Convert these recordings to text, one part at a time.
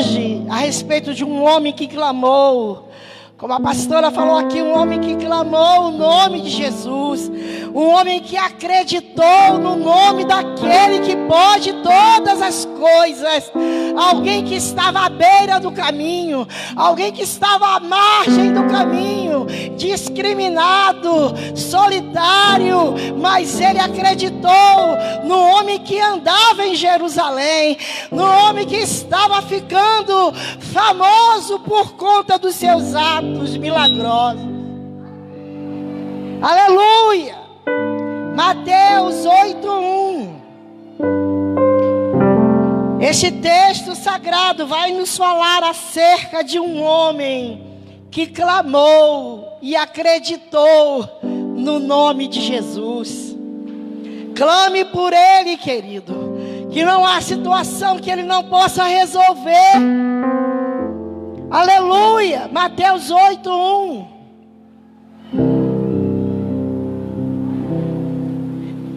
hoje a respeito de um homem que clamou. Como a pastora falou aqui, um homem que clamou o nome de Jesus. Um homem que acreditou no nome daquele que pode todas as coisas. Alguém que estava à beira do caminho. Alguém que estava à margem do caminho. Discriminado, solitário. Mas ele acreditou no homem que andava em Jerusalém. No homem que estava ficando famoso por conta dos seus atos milagrosos. Aleluia. Mateus 8:1. Este texto sagrado vai nos falar acerca de um homem que clamou e acreditou no nome de Jesus. Clame por ele, querido, que não há situação que ele não possa resolver. Aleluia. Mateus 8:1.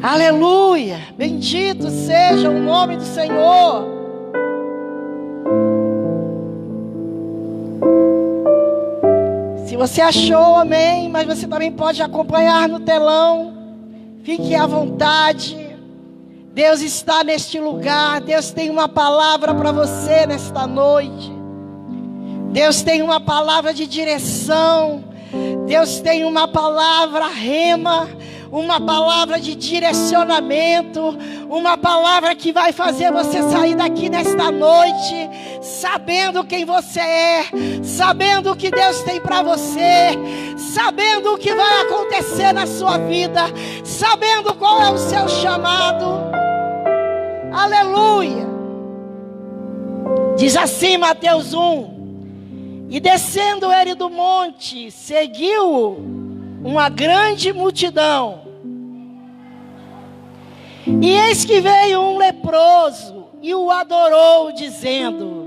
Aleluia. Bendito seja o nome do Senhor. Se você achou, amém, mas você também pode acompanhar no telão. Fique à vontade. Deus está neste lugar. Deus tem uma palavra para você nesta noite. Deus tem uma palavra de direção. Deus tem uma palavra rema. Uma palavra de direcionamento. Uma palavra que vai fazer você sair daqui nesta noite sabendo quem você é, sabendo o que Deus tem para você, sabendo o que vai acontecer na sua vida, sabendo qual é o seu chamado. Aleluia. Diz assim Mateus 1. E descendo ele do monte, seguiu uma grande multidão. E eis que veio um leproso e o adorou, dizendo: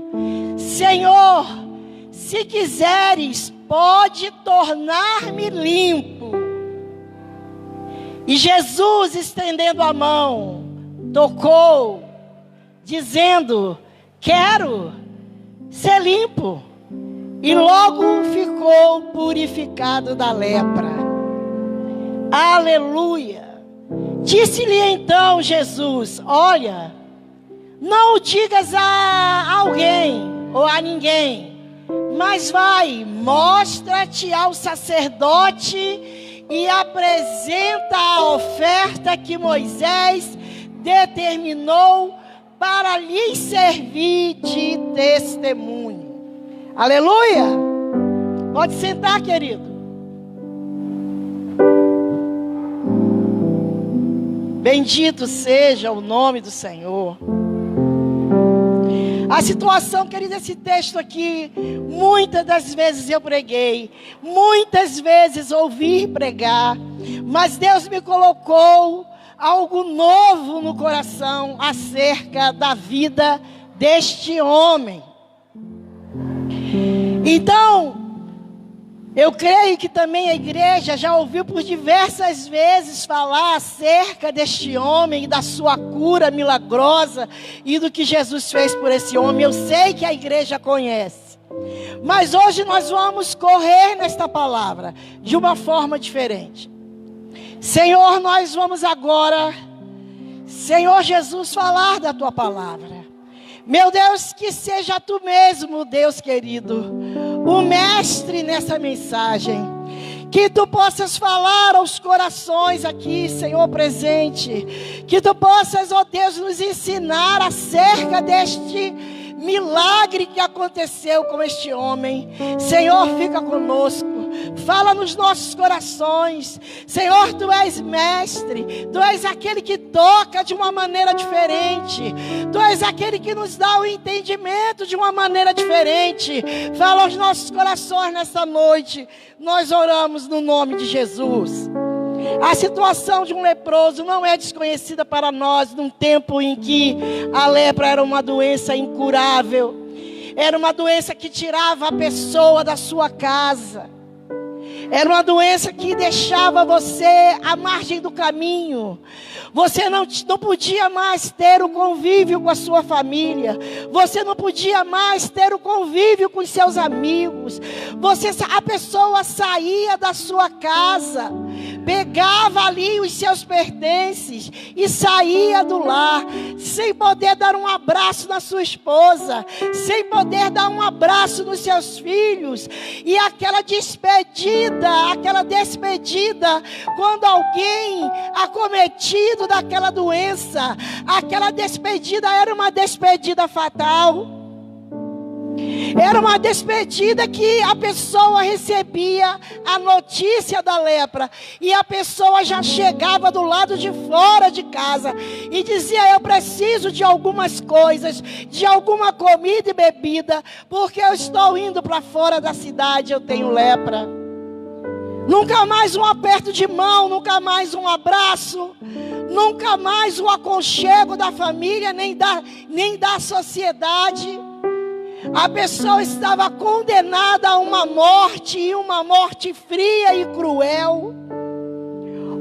Senhor, se quiseres, pode tornar-me limpo. E Jesus, estendendo a mão, tocou, dizendo: quero ser limpo. E logo ficou purificado da lepra. Aleluia. Disse-lhe então Jesus: olha, não o digas a alguém ou a ninguém, mas vai, mostra-te ao sacerdote e apresenta a oferta que Moisés determinou para lhes servir de testemunho. Aleluia. Pode sentar, querido. Bendito seja o nome do Senhor. A situação, querido, esse texto aqui, muitas das vezes eu preguei, muitas vezes ouvi pregar, mas Deus me colocou algo novo no coração acerca da vida deste homem. Então, eu creio que também a igreja já ouviu por diversas vezes falar acerca deste homem e da sua cura milagrosa e do que Jesus fez por esse homem. Eu sei que a igreja conhece. Mas hoje nós vamos correr nesta palavra de uma forma diferente. Senhor, nós vamos agora, Senhor Jesus, falar da tua palavra. Meu Deus, que seja tu mesmo, Deus querido, o mestre nessa mensagem. Que tu possas falar aos corações aqui, Senhor, presente. Que tu possas, ó Deus, nos ensinar acerca deste milagre que aconteceu com este homem. Senhor, fica conosco. Fala nos nossos corações. Senhor, tu és mestre. Tu és aquele que toca de uma maneira diferente. Tu és aquele que nos dá o entendimento de uma maneira diferente. Fala aos nossos corações nesta noite. Nós oramos no nome de Jesus. A situação de um leproso não é desconhecida para nós, num tempo em que a lepra era uma doença incurável. Era uma doença que tirava a pessoa da sua casa. Era uma doença que deixava você à margem do caminho. Você não podia mais ter o convívio com a sua família. Você não podia mais ter o convívio com os seus amigos. A pessoa saía da sua casa, pegava ali os seus pertences e saía do lar, sem poder dar um abraço na sua esposa, sem poder dar um abraço nos seus filhos. E aquela despedida, quando alguém acometido daquela doença, aquela despedida era uma despedida fatal. Era uma despedida que a pessoa recebia a notícia da lepra e a pessoa já chegava do lado de fora de casa e dizia: eu preciso de algumas coisas, de alguma comida e bebida, porque eu estou indo para fora da cidade, eu tenho lepra. Nunca mais um aperto de mão, nunca mais um abraço, nunca mais o aconchego da família, nem da sociedade. A pessoa estava condenada a uma morte, e uma morte fria e cruel,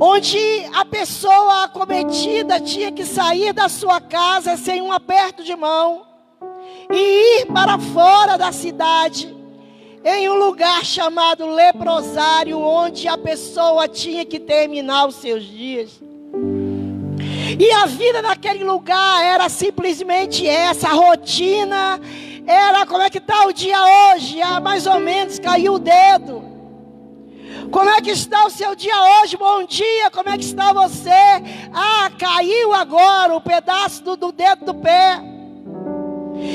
onde a pessoa acometida tinha que sair da sua casa sem um aperto de mão e ir para fora da cidade, em um lugar chamado leprosário, onde a pessoa tinha que terminar os seus dias. E a vida naquele lugar era simplesmente essa, a rotina era: como é que está o dia hoje? Mais ou menos, caiu o dedo. Como é que está o seu dia hoje? Bom dia, como é que está você? Caiu agora o pedaço do dedo do pé.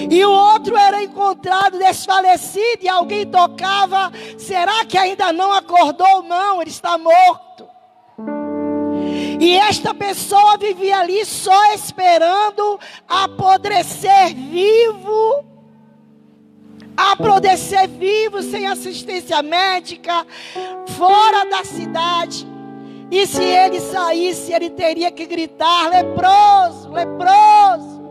E o outro era encontrado desfalecido e alguém tocava: será que ainda não acordou? Não, ele está morto. E esta pessoa vivia ali só esperando apodrecer vivo, sem assistência médica, fora da cidade. E se ele saísse, ele teria que gritar: leproso, leproso,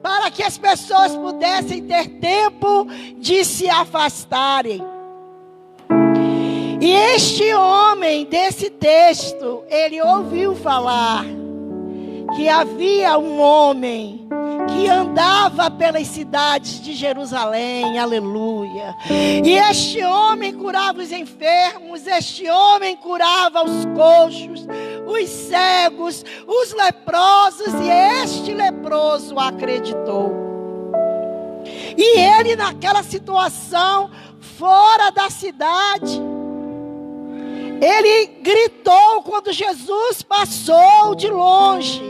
para que as pessoas pudessem ter tempo de se afastarem. E este homem desse texto, ele ouviu falar que havia um homem que andava pelas cidades de Jerusalém, aleluia. E este homem curava os enfermos, este homem curava os coxos, os cegos, os leprosos, e este leproso acreditou. E ele, naquela situação, fora da cidade, ele gritou quando Jesus passou de longe.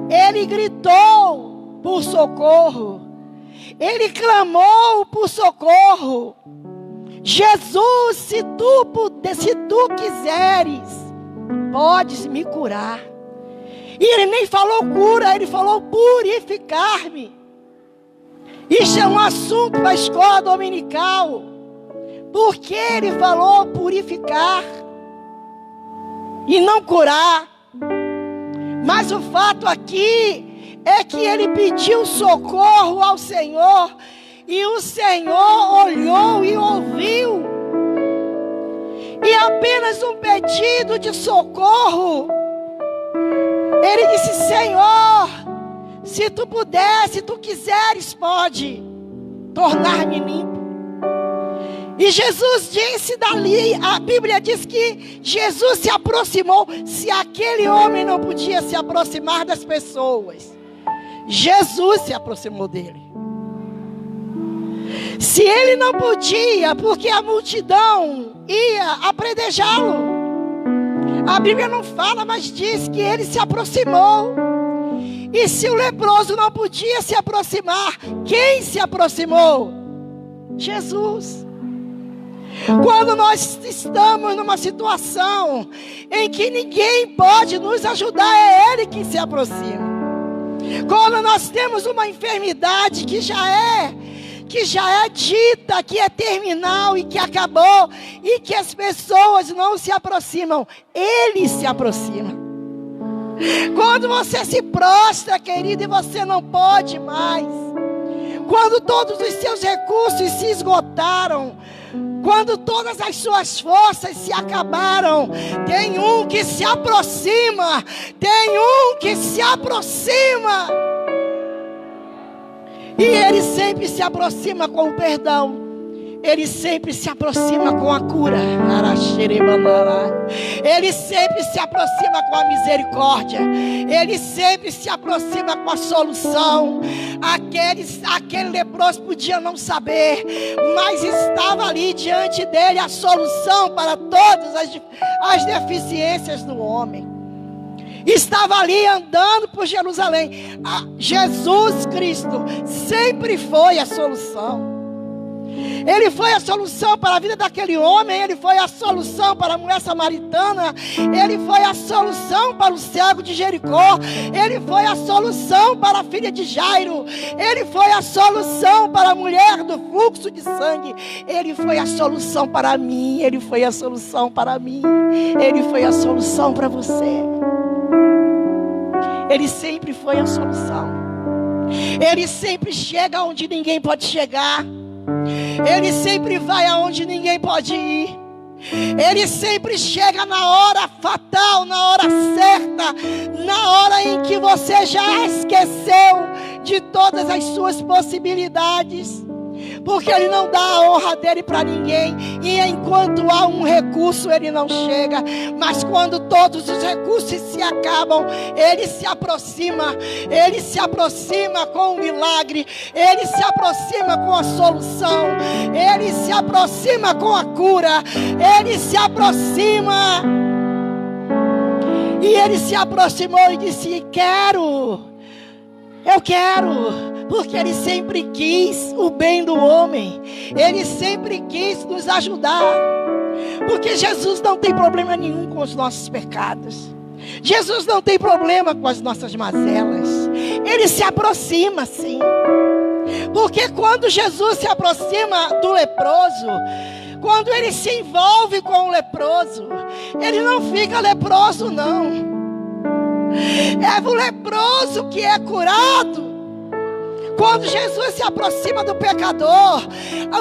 Ele gritou por socorro. Ele clamou por socorro. Jesus, se tu quiseres, podes me curar. E ele nem falou cura, ele falou purificar-me. Isso é um assunto para a escola dominical. Porque ele falou purificar e não curar. Mas o fato aqui é que ele pediu socorro ao Senhor, e o Senhor olhou e ouviu. E apenas um pedido de socorro, ele disse: Senhor, se tu puder, se tu quiseres, pode tornar-me limpo. E Jesus disse dali, a Bíblia diz que Jesus se aproximou. Se aquele homem não podia se aproximar das pessoas, Jesus se aproximou dele. Se ele não podia, porque a multidão ia apredejá-lo, a Bíblia não fala, mas diz que ele se aproximou. E se o leproso não podia se aproximar, quem se aproximou? Jesus. Quando nós estamos numa situação em que ninguém pode nos ajudar, é Ele que se aproxima. Quando nós temos uma enfermidade que já é dita, que é terminal e que acabou, e que as pessoas não se aproximam, Ele se aproxima. Quando você se prostra, querido, e você não pode mais, quando todos os seus recursos se esgotaram, quando todas as suas forças se acabaram, tem um que se aproxima, tem um que se aproxima. E ele sempre se aproxima com o perdão. Ele sempre se aproxima com a cura. Ele sempre se aproxima com a misericórdia. Ele sempre se aproxima com a solução. Aquele leproso podia não saber, mas estava ali diante dele a solução para todas as deficiências do homem. Estava ali andando por Jerusalém. Jesus Cristo sempre foi a solução. Ele foi a solução para a vida daquele homem. Ele foi a solução para a mulher samaritana. Ele foi a solução para o cego de Jericó. Ele foi a solução para a filha de Jairo. Ele foi a solução para a mulher do fluxo de sangue. Ele foi a solução para mim. Ele foi a solução para mim. Ele foi a solução para você. Ele sempre foi a solução. Ele sempre chega onde ninguém pode chegar. Ele sempre vai aonde ninguém pode ir. Ele sempre chega na hora fatal, na hora certa, na hora em que você já esqueceu de todas as suas possibilidades. Porque Ele não dá a honra dele para ninguém. E enquanto há um recurso, Ele não chega. Mas quando todos os recursos se acabam, Ele se aproxima. Ele se aproxima com o milagre. Ele se aproxima com a solução. Ele se aproxima com a cura. Ele se aproxima. E Ele se aproximou e disse: eu quero. Porque Ele sempre quis o bem do homem. Ele sempre quis nos ajudar. Porque Jesus não tem problema nenhum com os nossos pecados. Jesus não tem problema com as nossas mazelas. Ele se aproxima, sim. Porque quando Jesus se aproxima do leproso, quando Ele se envolve com o leproso, Ele não fica leproso, não. É o leproso que é curado. Quando Jesus se aproxima do pecador,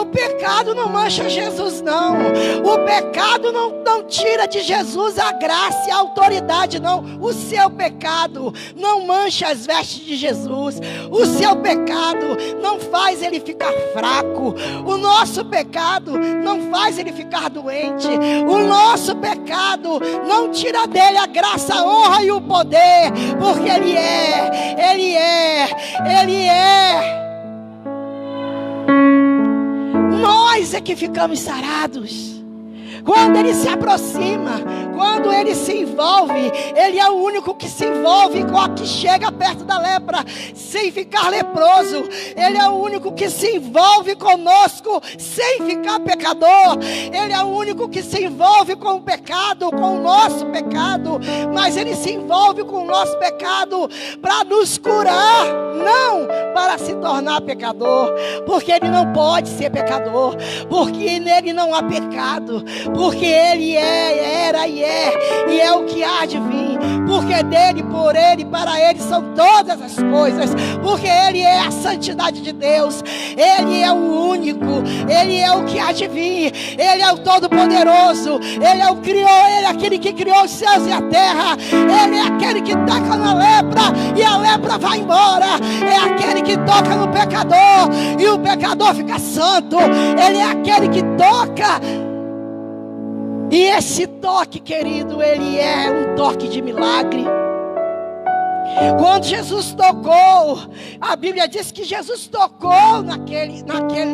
o pecado não mancha Jesus, não. O pecado não tira de Jesus a graça e a autoridade, não. O seu pecado não mancha as vestes de Jesus. O seu pecado não faz Ele ficar fraco. O nosso pecado não faz Ele ficar doente. O nosso pecado não tira dele a graça, a honra e o poder. Porque Ele é. Nós é que ficamos sarados. Quando Ele se aproxima, quando Ele se envolve, Ele é o único que se envolve com a que chega perto da lepra sem ficar leproso. Ele é o único que se envolve conosco sem ficar pecador. Ele é o único que se envolve com o pecado, com o nosso pecado. Mas Ele se envolve com o nosso pecado para nos curar, não para se tornar pecador. Porque Ele não pode ser pecador, porque nele não há pecado. Porque Ele era e é o que há de vir. Porque dele, por Ele, para Ele são todas as coisas. Porque Ele é a santidade de Deus. Ele é o único. Ele é o que há de vir. Ele é o Todo-Poderoso. Ele é o Criador. Ele é aquele que criou os céus e a terra. Ele é aquele que toca na lepra e a lepra vai embora. É aquele que toca no pecador e o pecador fica santo. Ele é aquele que toca. E esse toque, querido, ele é um toque de milagre. Quando Jesus tocou, a Bíblia diz que Jesus tocou naquele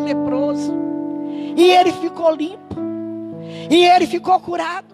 leproso. E ele ficou limpo. E ele ficou curado.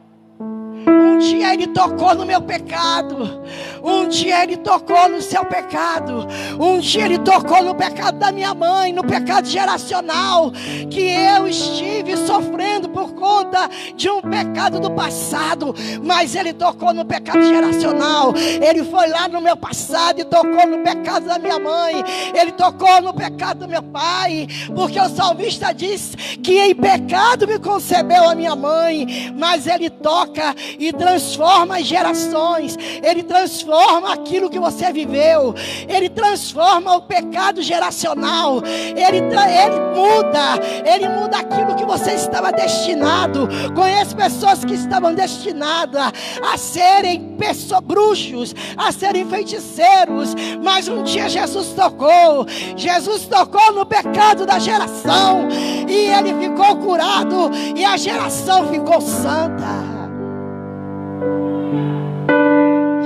Um dia Ele tocou no meu pecado. Um dia Ele tocou no seu pecado. Um dia Ele tocou no pecado da minha mãe, no pecado geracional que eu estive sofrendo por conta de um pecado do passado. Mas Ele tocou no pecado geracional. Ele foi lá no meu passado e tocou no pecado da minha mãe. Ele tocou no pecado do meu pai. Porque o salmista diz que em pecado me concebeu a minha mãe. Mas Ele toca e transforma as gerações, Ele transforma aquilo que você viveu, Ele transforma o pecado geracional, Ele muda aquilo que você estava destinado. Conheço pessoas que estavam destinadas a serem bruxos, a serem feiticeiros, mas um dia Jesus tocou no pecado da geração, e ele ficou curado, e a geração ficou santa.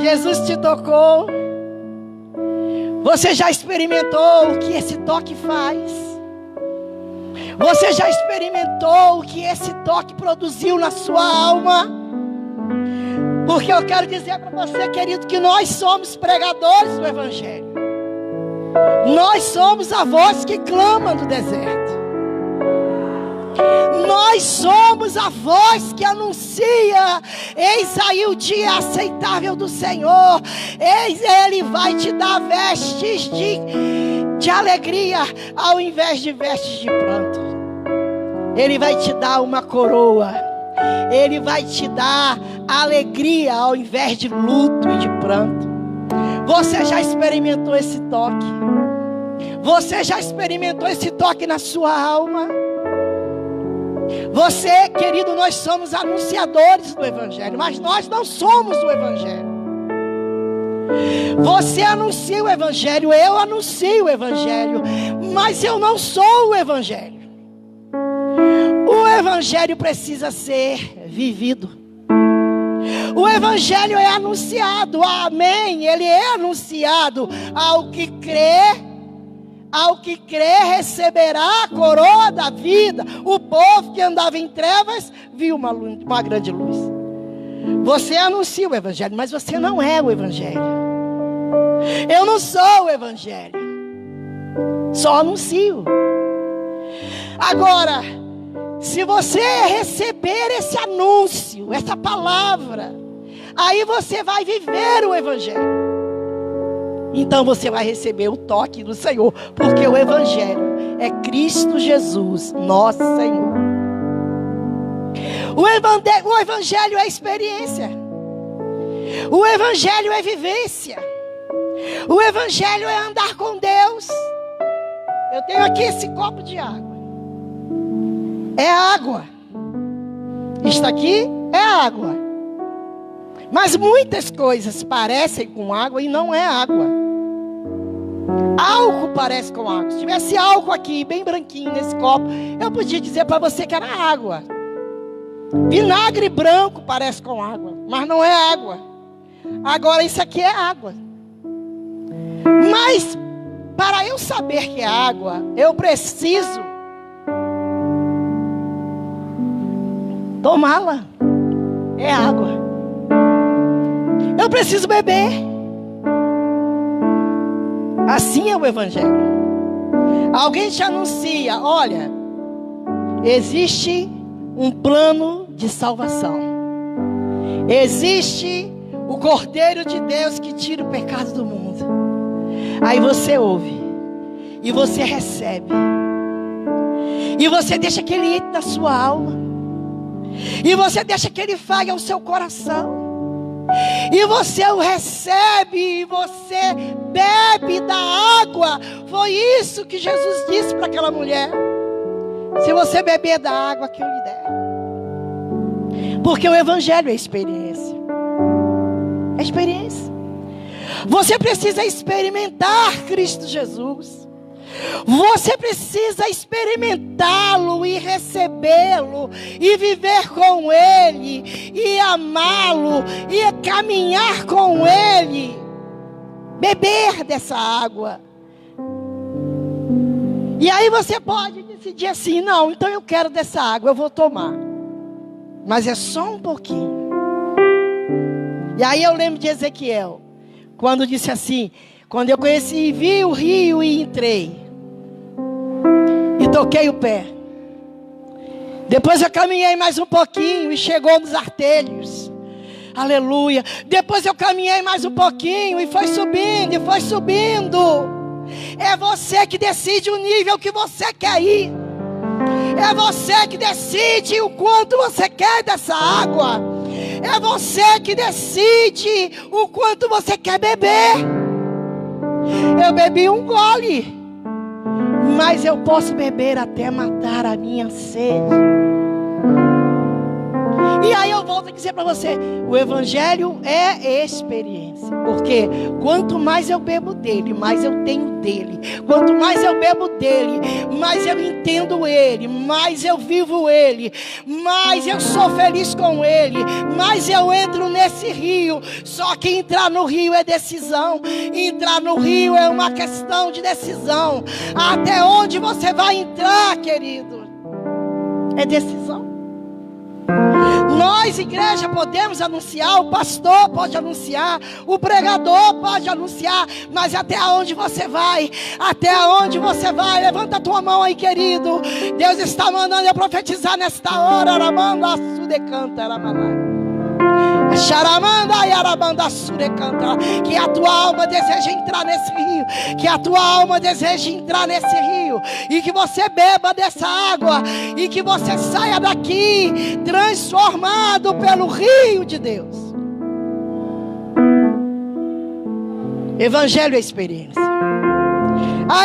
Jesus te tocou. Você já experimentou o que esse toque faz? Você já experimentou o que esse toque produziu na sua alma? Porque eu quero dizer para você, querido, que nós somos pregadores do Evangelho. Nós somos a voz que clama no deserto. Nós somos a voz que anuncia: eis aí o dia aceitável do Senhor. Eis, Ele vai te dar vestes de alegria ao invés de vestes de pranto. Ele vai te dar uma coroa. Ele vai te dar alegria ao invés de luto e de pranto. Você já experimentou esse toque? Você já experimentou esse toque na sua alma? Você, querido, nós somos anunciadores do Evangelho, mas nós não somos o Evangelho. Você anuncia o Evangelho, eu anuncio o Evangelho, mas eu não sou o Evangelho. O Evangelho precisa ser vivido. O Evangelho é anunciado, amém? Ele é anunciado ao que crê. Ao que crê receberá a coroa da vida. O povo que andava em trevas viu uma grande luz. Você anuncia o Evangelho, mas você não é o Evangelho. Eu não sou o Evangelho, só anuncio. Agora, se você receber esse anúncio, essa palavra, aí você vai viver o Evangelho. Então você vai receber o toque do Senhor, porque o Evangelho é Cristo Jesus, nosso Senhor. O Evangelho é experiência. O Evangelho é vivência. O Evangelho é andar com Deus. Eu tenho aqui esse copo de água. É água. Isto aqui é água. Mas muitas coisas parecem com água e não é água. Álcool parece com água. Se tivesse álcool aqui, bem branquinho nesse copo, eu podia dizer para você que era água. Vinagre branco parece com água, mas não é água. Agora isso aqui é água. Mas para eu saber que é água, eu preciso tomá-la. É água. Eu preciso beber. Assim é o Evangelho. Alguém te anuncia: olha, existe um plano de salvação. Existe o Cordeiro de Deus que tira o pecado do mundo. Aí você ouve e você recebe. E você deixa que ele entre na sua alma. E você deixa que ele fale ao seu coração. E você o recebe, e você bebe da água. Foi isso que Jesus disse para aquela mulher: se você beber da água que eu lhe der. Porque o Evangelho é experiência. É experiência. Você precisa experimentar Cristo Jesus. Você precisa experimentá-lo e recebê-lo e viver com ele e amá-lo e caminhar com ele, beber dessa água. E aí você pode decidir assim: não, então eu quero dessa água, eu vou tomar, mas é só um pouquinho. E aí eu lembro de Ezequiel, quando disse assim: quando eu conheci e vi o rio e entrei e toquei o pé. Depois eu caminhei mais um pouquinho e chegou nos artelhos. Aleluia. Depois eu caminhei mais um pouquinho e foi subindo, e foi subindo. É você que decide o nível que você quer ir. É você que decide o quanto você quer dessa água. É você que decide o quanto você quer beber. Eu bebi um gole, mas eu posso beber até matar a minha sede. E aí eu volto a dizer para você, o evangelho é experiência. Porque quanto mais eu bebo dele, mais eu tenho dele. Quanto mais eu bebo dele, mais eu entendo ele, mais eu vivo ele, mais eu sou feliz com ele, mais eu entro nesse rio. Só que entrar no rio é decisão. Entrar no rio é uma questão de decisão. Até onde você vai entrar, querido? É decisão. Nós, igreja, podemos anunciar, o pastor pode anunciar, o pregador pode anunciar, mas até onde você vai? Até onde você vai? Levanta a tua mão aí, querido. Deus está mandando eu profetizar nesta hora. Aramanda sudecanta, aramanda. Charamanda e arabanda surecanta. Que a tua alma deseja entrar nesse rio. Que a tua alma deseja entrar nesse rio. E que você beba dessa água. E que você saia daqui transformado pelo rio de Deus. Evangelho é experiência.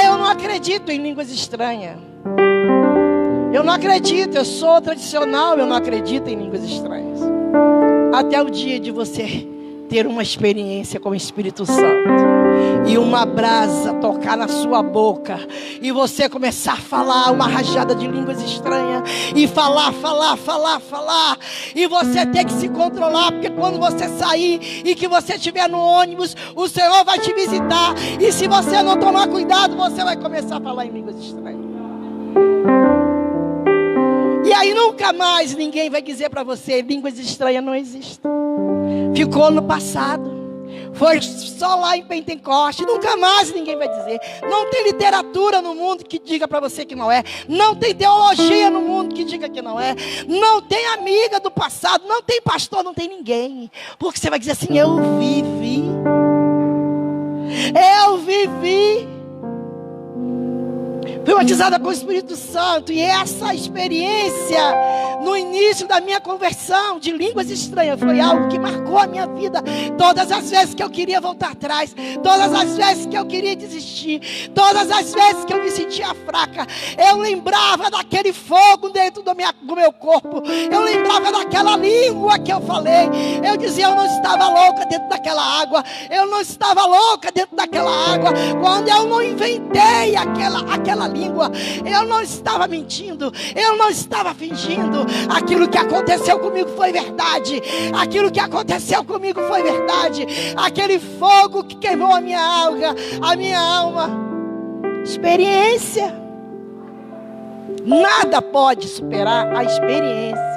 Eu não acredito em línguas estranhas. Eu não acredito, eu sou tradicional, eu não acredito em línguas estranhas. Até o dia de você ter uma experiência com o Espírito Santo e uma brasa tocar na sua boca e você começar a falar uma rajada de línguas estranhas e falar e você ter que se controlar, porque quando você sair e que você estiver no ônibus, o Senhor vai te visitar, e se você não tomar cuidado, você vai começar a falar em línguas estranhas. E aí nunca mais ninguém vai dizer para você, línguas estranhas não existem. Ficou no passado. Foi só lá em Pentecoste. Nunca mais ninguém vai dizer. Não tem literatura no mundo que diga para você que não é. Não tem teologia no mundo que diga que não é. Não tem amiga do passado. Não tem pastor, não tem ninguém. Porque você vai dizer assim, eu vivi. Eu vivi. Fui batizada com o Espírito Santo. E essa experiência no início da minha conversão de línguas estranhas foi algo que marcou a minha vida. Todas as vezes que eu queria voltar atrás, todas as vezes que eu queria desistir, todas as vezes que eu me sentia fraca, eu lembrava daquele fogo dentro do meu corpo. Eu lembrava daquela língua que eu falei. Eu dizia, eu não estava louca dentro daquela água. Eu não estava louca dentro daquela água. Quando eu não inventei aquela língua, eu não estava mentindo, eu não estava fingindo. Aquilo que aconteceu comigo foi verdade. Aquilo que aconteceu comigo foi verdade. Aquele fogo que queimou a minha alma. Experiência. Nada pode superar a experiência.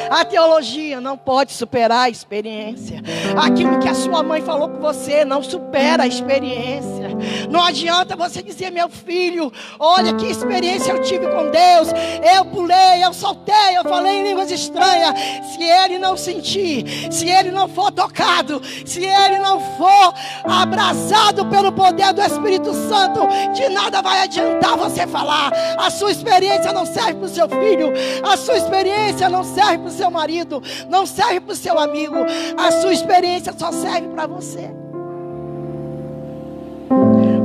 A teologia não pode superar a experiência. Aquilo que a sua mãe falou com você não supera a experiência. Não adianta você dizer, meu filho, olha que experiência eu tive com Deus. Eu pulei, eu soltei, eu falei em línguas estranhas. Se ele não sentir, se ele não for tocado, se ele não for abraçado pelo poder do Espírito Santo, de nada vai adiantar você falar. A sua experiência não serve para o seu filho. A sua experiência não serve para o seu marido, não serve para o seu amigo. A sua experiência só serve para você.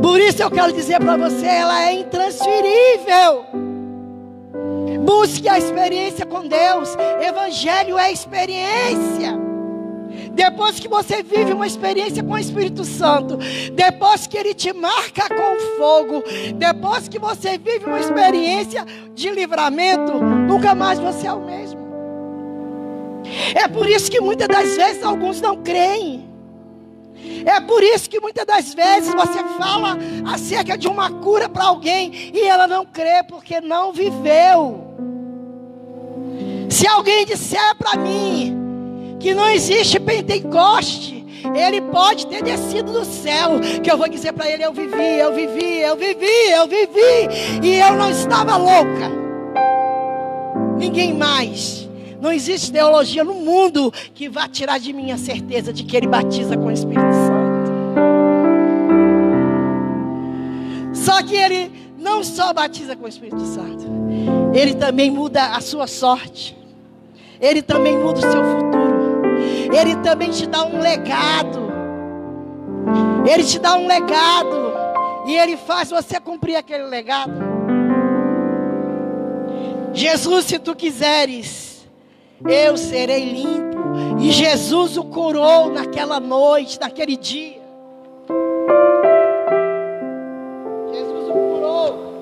Por isso eu quero dizer para você, ela é intransferível. Busque a experiência com Deus. Evangelho é experiência. Depois que você vive uma experiência com o Espírito Santo, depois que Ele te marca com fogo, depois que você vive uma experiência de livramento, nunca mais você é o mesmo. É por isso que muitas das vezes alguns não creem. É por isso que muitas das vezes você fala acerca de uma cura para alguém e ela não crê porque não viveu. Se alguém disser para mim que não existe Pentecoste, ele pode ter descido do céu, que eu vou dizer para ele, eu vivi, e eu não estava louca. Ninguém mais. Não existe teologia no mundo que vá tirar de mim a certeza de que ele batiza com o Espírito Santo. Só que ele não só batiza com o Espírito Santo, ele também muda a sua sorte. Ele também muda o seu futuro. Ele também te dá um legado. Ele te dá um legado. E Ele faz você cumprir aquele legado. Jesus, se tu quiseres, eu serei limpo. E Jesus o curou naquela noite, naquele dia. Jesus o curou.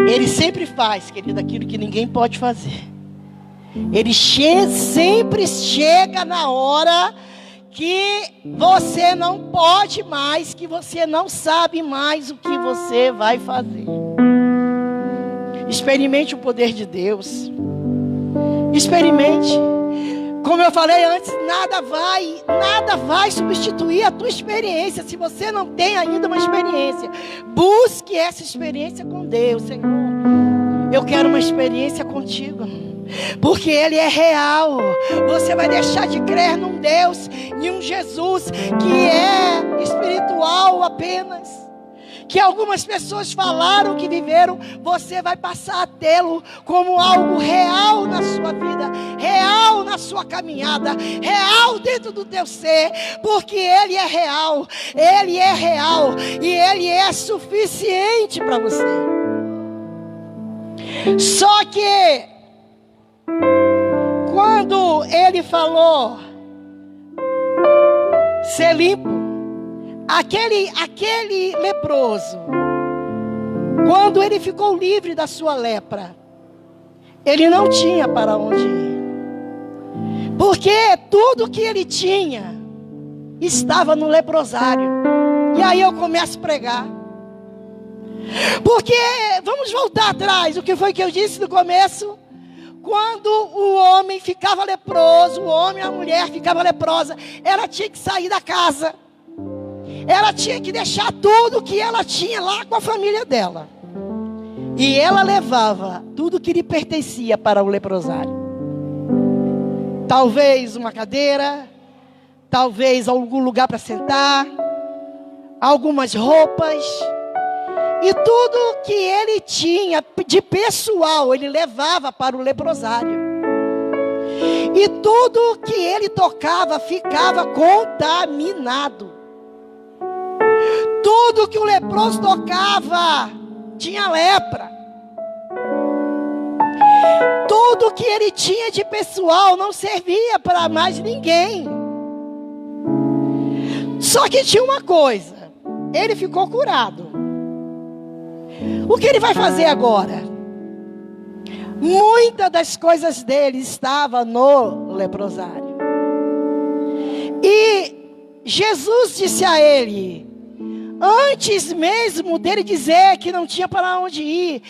Ele sempre faz, querido, aquilo que ninguém pode fazer. Ele sempre chega na hora que você não pode mais, que você não sabe mais o que você vai fazer. Experimente o poder de Deus. Experimente. Como eu falei antes, nada vai substituir a tua experiência. Se você não tem ainda uma experiência, busque essa experiência com Deus. Senhor, eu quero uma experiência contigo, porque Ele é real. Você vai deixar de crer num Deus, em um Jesus que é espiritual apenas, que algumas pessoas falaram que viveram. Você vai passar a tê-lo como algo real na sua vida, real na sua caminhada, real dentro do teu ser, porque Ele é real, Ele é real e Ele é suficiente para você. Só que quando Ele falou ser limpo, aquele leproso, quando ele ficou livre da sua lepra, ele não tinha para onde ir, porque tudo que ele tinha estava no leprosário. E aí eu começo a pregar, porque vamos voltar atrás. O que foi que eu disse no começo? Quando o homem ficava leproso, o homem e a mulher ficava leprosa, ela tinha que sair da casa. Ela tinha que deixar tudo que ela tinha lá com a família dela. E ela levava tudo que lhe pertencia para o leprosário. Talvez uma cadeira, talvez algum lugar para sentar, algumas roupas. E tudo que ele tinha de pessoal, ele levava para o leprosário. E tudo que ele tocava ficava contaminado. Tudo que o leproso tocava tinha lepra. Tudo que ele tinha de pessoal não servia para mais ninguém. Só que tinha uma coisa: ele ficou curado. O que ele vai fazer agora? Muitas das coisas dele estavam no leprosário. E Jesus disse a ele, antes mesmo dele dizer que não tinha para onde ir,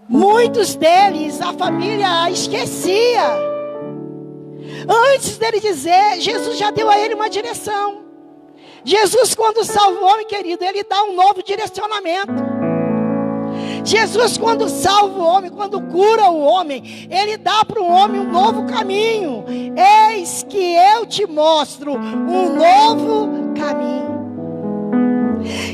muitos deles a família esquecia. Antes dele dizer, Jesus já deu a ele uma direção. Jesus, quando salva o homem, querido, ele dá um novo direcionamento. Jesus, quando salva o homem, quando cura o homem, ele dá para o homem um novo caminho. Eis que eu te mostro um novo caminho.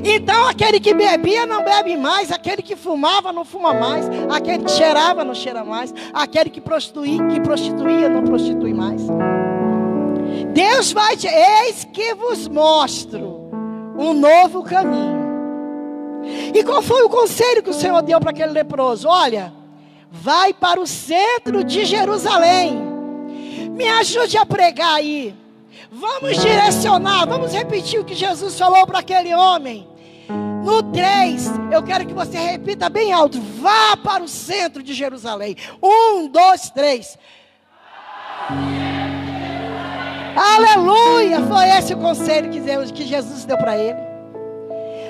Então aquele que bebia não bebe mais, aquele que fumava não fuma mais, aquele que cheirava não cheira mais, aquele que prostituía não prostitui mais. Deus vai te... Eis que vos mostro um novo caminho. E qual foi o conselho que o Senhor deu para aquele leproso? Olha, vai para o centro de Jerusalém. Me ajude a pregar aí. Vamos direcionar, vamos repetir o que Jesus falou para aquele homem. No 3, eu quero que você repita bem alto. Vá para o centro de Jerusalém. 1, 2, 3. Aleluia! Foi esse o conselho que Jesus deu para ele.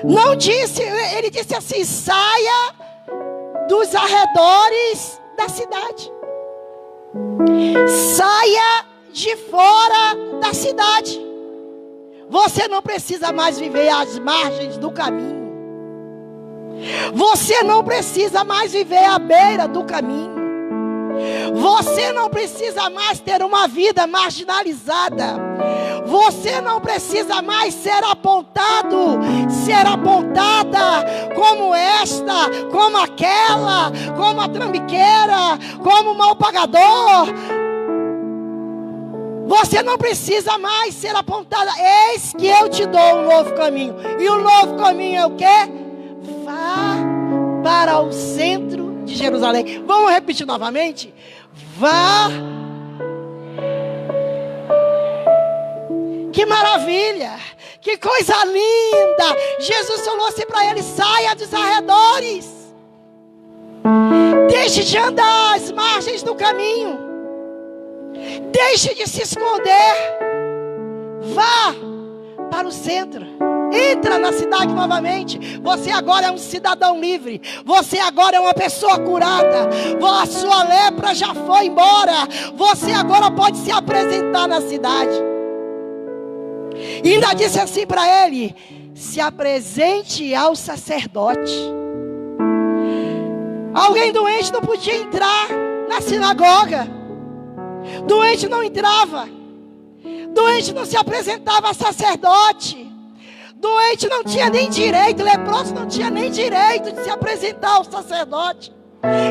Não disse, ele disse assim: saia dos arredores da cidade. Saia de fora da cidade. Você não precisa mais viver às margens do caminho. Você não precisa mais viver à beira do caminho. Você não precisa mais ter uma vida marginalizada. Você não precisa mais ser apontado, ser apontada como esta, como aquela, como a trambiqueira, como o mal pagador. Você não precisa mais ser apontada. Eis que eu te dou um novo caminho. E o novo caminho é o quê? Vá para o centro de Jerusalém. Vamos repetir novamente? Vá. Que maravilha, que coisa linda. Jesus falou assim para ele: saia dos arredores, deixe de andar às margens do caminho, deixe de se esconder, vá para o centro, entra na cidade novamente. Você agora é um cidadão livre, você agora é uma pessoa curada, a sua lepra já foi embora, você agora pode se apresentar na cidade. E ainda disse assim para ele: se apresente ao sacerdote. Alguém doente não podia entrar na sinagoga, doente não entrava, doente não se apresentava a sacerdote, doente não tinha nem direito, leproso não tinha nem direito de se apresentar ao sacerdote.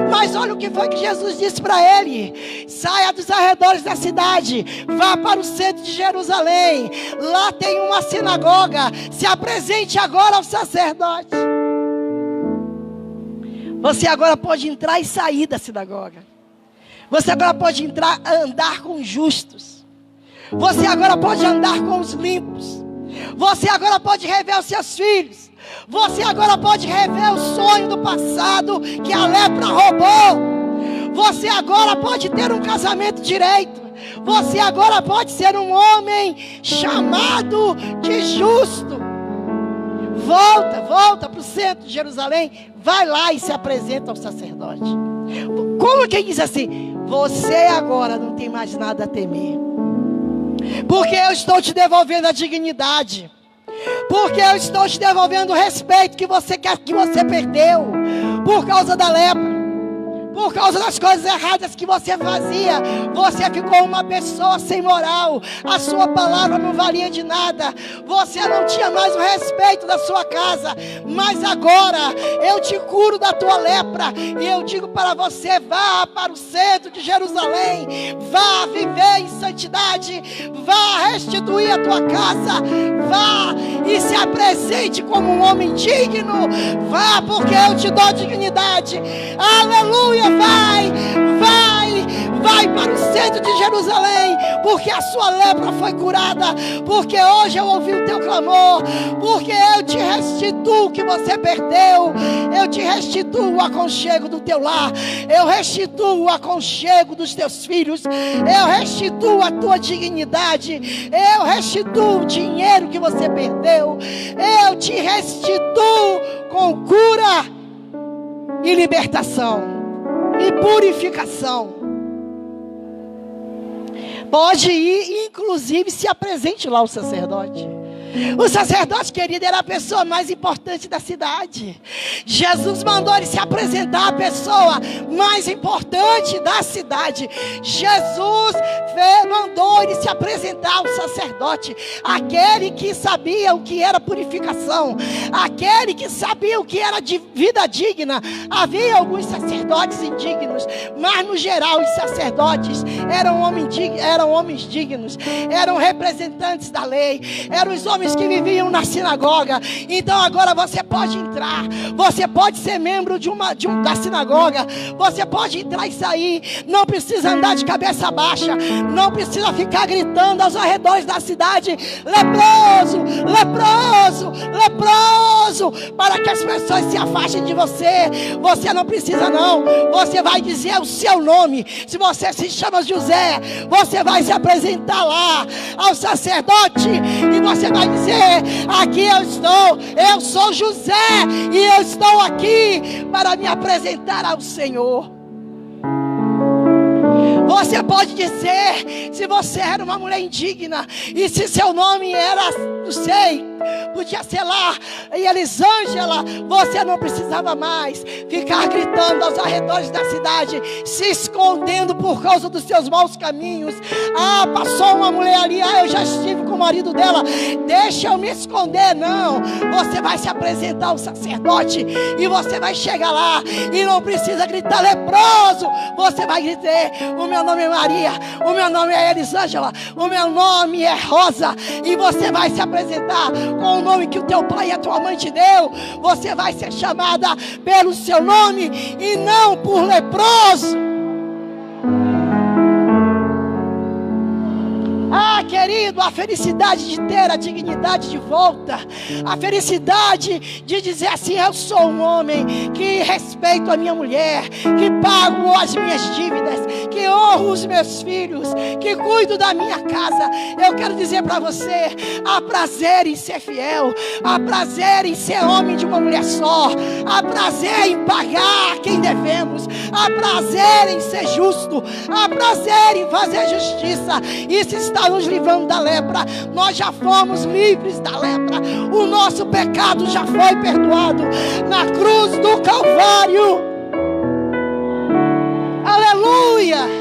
Mas olha o que foi que Jesus disse para ele: saia dos arredores da cidade, vá para o centro de Jerusalém, lá tem uma sinagoga, se apresente agora ao sacerdote. Você agora pode entrar e sair da sinagoga, você agora pode entrar, andar com os justos, você agora pode andar com os limpos, você agora pode rever os seus filhos, você agora pode rever o sonho do passado que a lepra roubou. Você agora pode ter um casamento direito. Você agora pode ser um homem chamado de justo. Volta para o centro de Jerusalém. Vai lá e se apresenta ao sacerdote. Como quem diz assim: você agora não tem mais nada a temer, porque eu estou te devolvendo a dignidade, porque eu estou te devolvendo o respeito que você perdeu por causa da lepra, por causa das coisas erradas que você fazia. Você ficou uma pessoa sem moral, a sua palavra não valia de nada, você não tinha mais o respeito da sua casa. Mas agora eu te curo da tua lepra, e eu digo para você: vá para o centro de Jerusalém, vá viver em santidade, vá restituir a tua casa, vá e se apresente como um homem digno. Vá, porque eu te dou dignidade. Aleluia. Vai para o centro de Jerusalém, porque a sua lepra foi curada, porque hoje eu ouvi o teu clamor, porque eu te restituo o que você perdeu, eu te restituo o aconchego do teu lar, eu restituo o aconchego dos teus filhos, eu restituo a tua dignidade, eu restituo o dinheiro que você perdeu, eu te restituo com cura e libertação e purificação. Pode ir, inclusive se apresente lá ao sacerdote. O sacerdote, querido, era a pessoa mais importante da cidade. Jesus mandou ele se apresentar à pessoa mais importante da cidade. Jesus mandou ele se apresentar ao sacerdote, aquele que sabia o que era purificação, aquele que sabia o que era vida digna. Havia alguns sacerdotes indignos, mas no geral os sacerdotes eram homens dignos, eram representantes da lei, eram os homens que viviam na sinagoga. Então agora você pode entrar, você pode ser membro da sinagoga, você pode entrar e sair, não precisa andar de cabeça baixa, não precisa ficar gritando aos arredores da cidade: leproso, leproso, leproso, para que as pessoas se afastem de você. Você não precisa não, você vai dizer o seu nome. Se você se chama José, você vai se apresentar lá ao sacerdote e você vai dizer: aqui eu sou José e eu estou aqui para me apresentar ao Senhor. Você pode dizer, se você era uma mulher indigna e se seu nome era Santo, sei, podia ser lá em Elisângela, você não precisava mais ficar gritando aos arredores da cidade, se escondendo por causa dos seus maus caminhos. Ah, passou uma mulher ali, eu já estive com o marido dela, deixa eu me esconder. Não, você vai se apresentar ao sacerdote e você vai chegar lá e não precisa gritar leproso, você vai dizer: o meu nome é Maria, o meu nome é Elisângela, o meu nome é Rosa. E você vai se apresentar com o nome que o teu pai e a tua mãe te deu. Você vai ser chamada pelo seu nome e não por leproso. Ah, querido, a felicidade de ter a dignidade de volta, a felicidade de dizer assim: eu sou um homem que respeito a minha mulher, que pago as minhas dívidas, que honro os meus filhos, que cuido da minha casa. Eu quero dizer para você: há prazer em ser fiel, há prazer em ser homem de uma mulher só, há prazer em pagar quem devemos, há prazer em ser justo, há prazer em fazer justiça. Isso está nos livrando da lepra. Nós já fomos livres da lepra. O nosso pecado já foi perdoado na cruz do Calvário. Aleluia.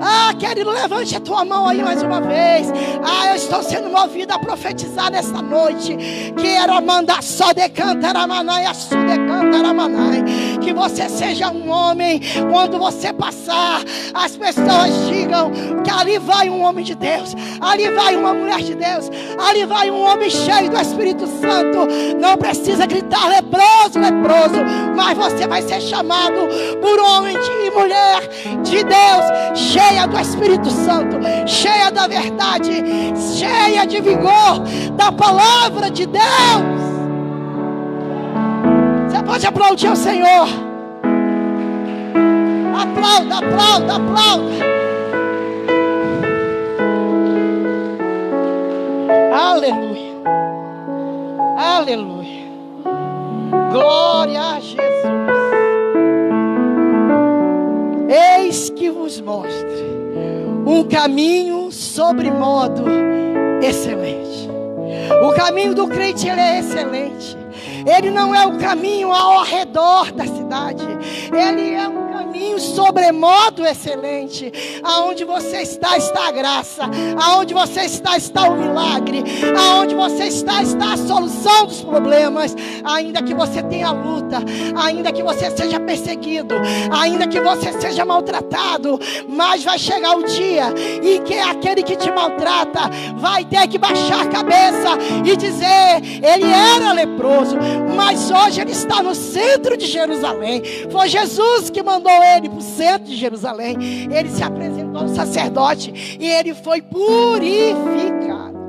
Ah, querido, levante a tua mão aí mais uma vez. Ah, eu estou sendo movida a profetizar nesta noite. Que era mandar só de cantar a manai, a su de cantar a manai. Que você seja um homem, quando você passar, as pessoas digam que ali vai um homem de Deus, ali vai uma mulher de Deus, ali vai um homem cheio do Espírito Santo. Não precisa gritar leproso, leproso, mas você vai ser chamado por homem e mulher de Deus, cheia do Espírito Santo, cheia da verdade, cheia de vigor da palavra de Deus. Você pode aplaudir ao Senhor. Aplauda, aplauda, aplauda. Aleluia. Aleluia. Glória a Jesus. Eis que vos mostre um caminho sobremodo excelente. O caminho do crente, ele é excelente. Ele não é o caminho ao redor da cidade. Ele é um caminho sobremodo excelente. Aonde você está, está a graça. Aonde você está, está o milagre. Aonde você está, está a solução dos problemas. Ainda que você tenha luta, ainda que você seja perseguido, ainda que você seja maltratado, mas vai chegar o dia em que aquele que te maltrata vai ter que baixar a cabeça e dizer: ele era leproso, mas hoje ele está no centro de Jerusalém. Foi Jesus que mandou ele para o centro de Jerusalém. Ele se apresentou ao sacerdote e ele foi purificado.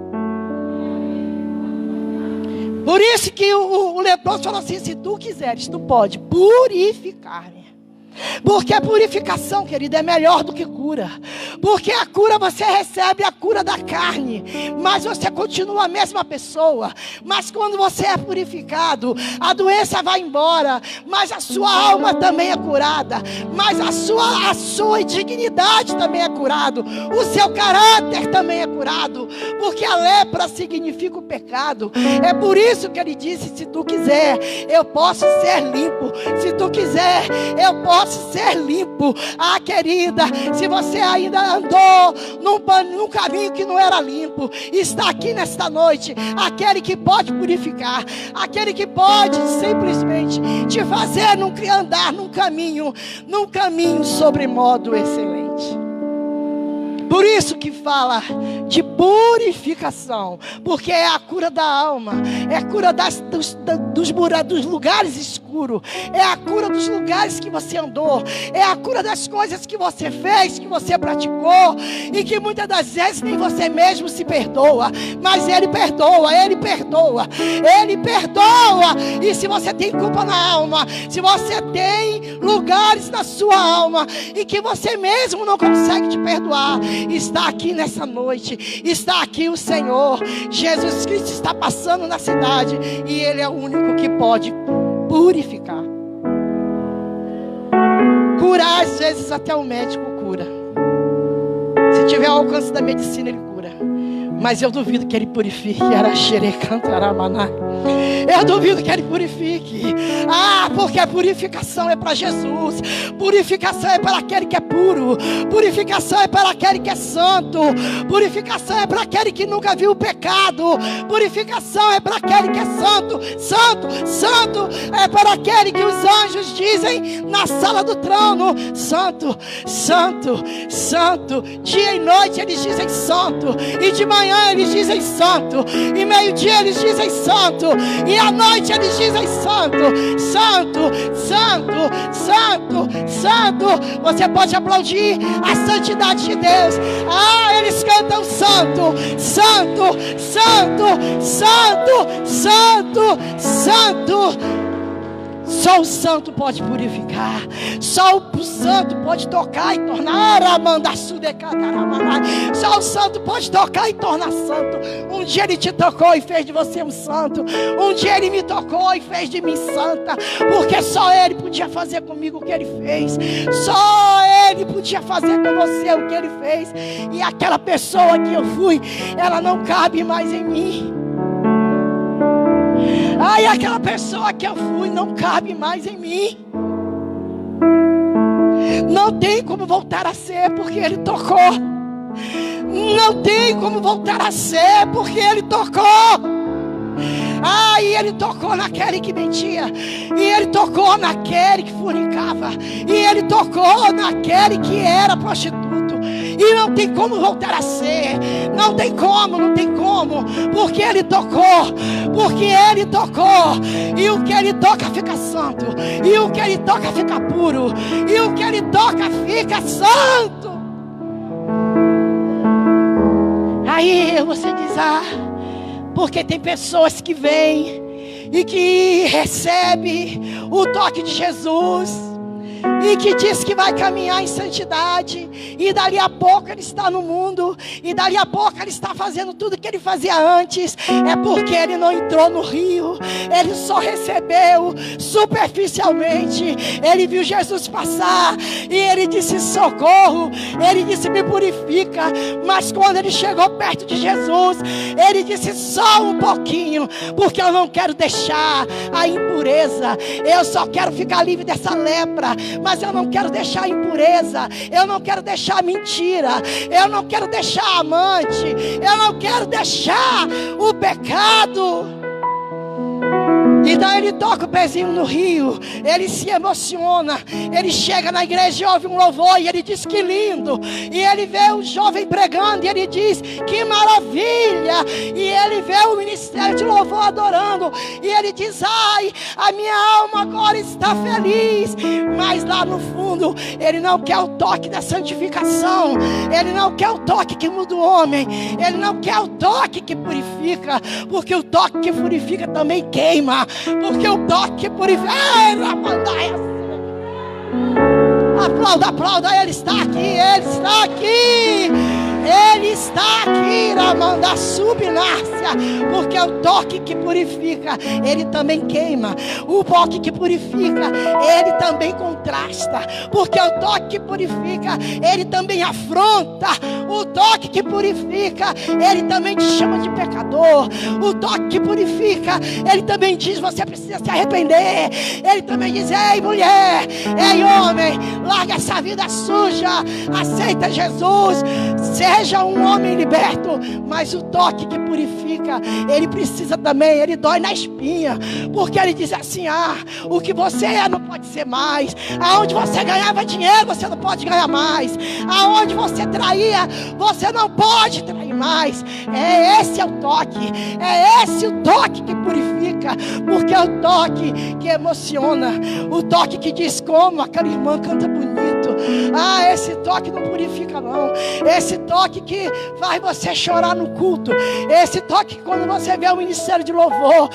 Por isso que o leproso falou assim: se tu quiseres, tu pode purificar-me. Porque a purificação, querido, é melhor do que cura. Porque a cura você recebe a cura da carne, mas você continua a mesma pessoa. Mas quando você é purificado, a doença vai embora, mas a sua alma também é curada, mas a sua dignidade também é curado, o seu caráter também é curado, porque a lepra significa o pecado. É por isso que ele disse: se tu quiser, eu posso ser limpo. Se tu quiser, eu posso ser limpo. Ah, querida, se você ainda andou num caminho que não era limpo, está aqui nesta noite aquele que pode purificar, aquele que pode simplesmente te fazer andar num caminho sobremodo excelente. Por isso que fala de purificação, porque é a cura da alma, é a cura dos lugares escuros, é a cura dos lugares que você andou, é a cura das coisas que você fez, que você praticou, e que muitas das vezes nem você mesmo se perdoa, mas Ele perdoa, Ele perdoa, Ele perdoa. E se você tem culpa na alma, se você tem lugares na sua alma e que você mesmo não consegue te perdoar, está aqui nessa noite, está aqui o Senhor Jesus Cristo, está passando na cidade e Ele é o único que pode purificar, curar. Às vezes até o médico cura, se tiver ao alcance da medicina ele cura, Mas eu duvido que Ele purifique. Eu duvido que Ele purifique. Porque a purificação é para Jesus. Purificação é para aquele que é puro. Purificação é para aquele que é santo. Purificação é para aquele que nunca viu o pecado. Purificação é para aquele que é santo. Santo é para aquele que os anjos dizem na sala do trono: santo, santo, santo. Dia e noite eles dizem santo. E de manhã eles dizem santo. E meio-dia eles dizem santo. E à noite eles dizem santo, santo, santo, santo, santo. Você pode aplaudir a santidade de Deus. Eles cantam santo, santo, santo, santo, santo, santo. Só o santo pode purificar. Só o santo pode tocar e tornar. Só o santo pode tocar e tornar santo. Um dia Ele te tocou e fez de você um santo. Um dia Ele me tocou e fez de mim santa. Porque só Ele podia fazer comigo o que Ele fez. Só Ele podia fazer com você o que Ele fez. E aquela pessoa que eu fui, ela não cabe mais em mim. Aquela pessoa que eu fui não cabe mais em mim. Não tem como voltar a ser, porque Ele tocou. Não tem como voltar a ser, porque Ele tocou. E Ele tocou naquele que mentia. E Ele tocou naquele que fornicava. E Ele tocou naquele que era prostituto. E não tem como voltar a ser. Não tem como, não tem como. Porque Ele tocou. Porque Ele tocou. E o que Ele toca fica santo. E o que Ele toca fica puro. E o que Ele toca fica santo. Aí você diz: porque tem pessoas que vêm e que recebem o toque de Jesus e que diz que vai caminhar em santidade, e dali a pouco ele está no mundo, e dali a pouco ele está fazendo tudo que ele fazia antes. É porque ele não entrou no rio, ele só recebeu superficialmente. Ele viu Jesus passar e ele disse: socorro. Ele disse: me purifica. Mas quando ele chegou perto de Jesus, ele disse: só um pouquinho, porque eu não quero deixar a impureza. Eu só quero ficar livre dessa lepra, mas eu não quero deixar a impureza. Eu não quero deixar a mentira. Eu não quero deixar a amante. Eu não quero deixar o pecado. Então ele toca o pezinho no rio, ele se emociona, ele chega na igreja e ouve um louvor e ele diz: que lindo. E ele vê o jovem pregando e ele diz: que maravilha. E ele vê o ministério de louvor adorando e ele diz: ai, a minha alma agora está feliz. Mas lá no fundo ele não quer o toque da santificação. Ele não quer o toque que muda o homem. Ele não quer o toque que purifica, porque o toque que purifica também queima. Porque o toque que purifica. Aplauda, Ele está aqui, Ele está aqui. Ele está aqui, Ramanda Subnácia. Porque o toque que purifica, ele também queima. O toque que purifica, ele também contrasta. Porque o toque que purifica, ele também afronta. O toque que purifica, ele também te chama de pecador. O toque que purifica, ele também diz: você precisa se arrepender. Ele também diz: ei mulher, ei homem, larga essa vida suja, aceita Jesus, seja um homem liberto. Mas o toque que purifica, ele precisa também, ele dói na espinha, porque ele diz assim: o que você é não pode ser mais. Aonde você ganhava dinheiro, você não pode ganhar mais. Aonde você traía, você não pode trair mais. Esse é o toque, é esse o toque que purifica, porque é o toque que emociona, o toque que diz: como aquela irmã canta bonito. Esse toque não purifica não. Esse toque que faz você chorar no culto. Esse toque que quando você vê o ministério de louvor,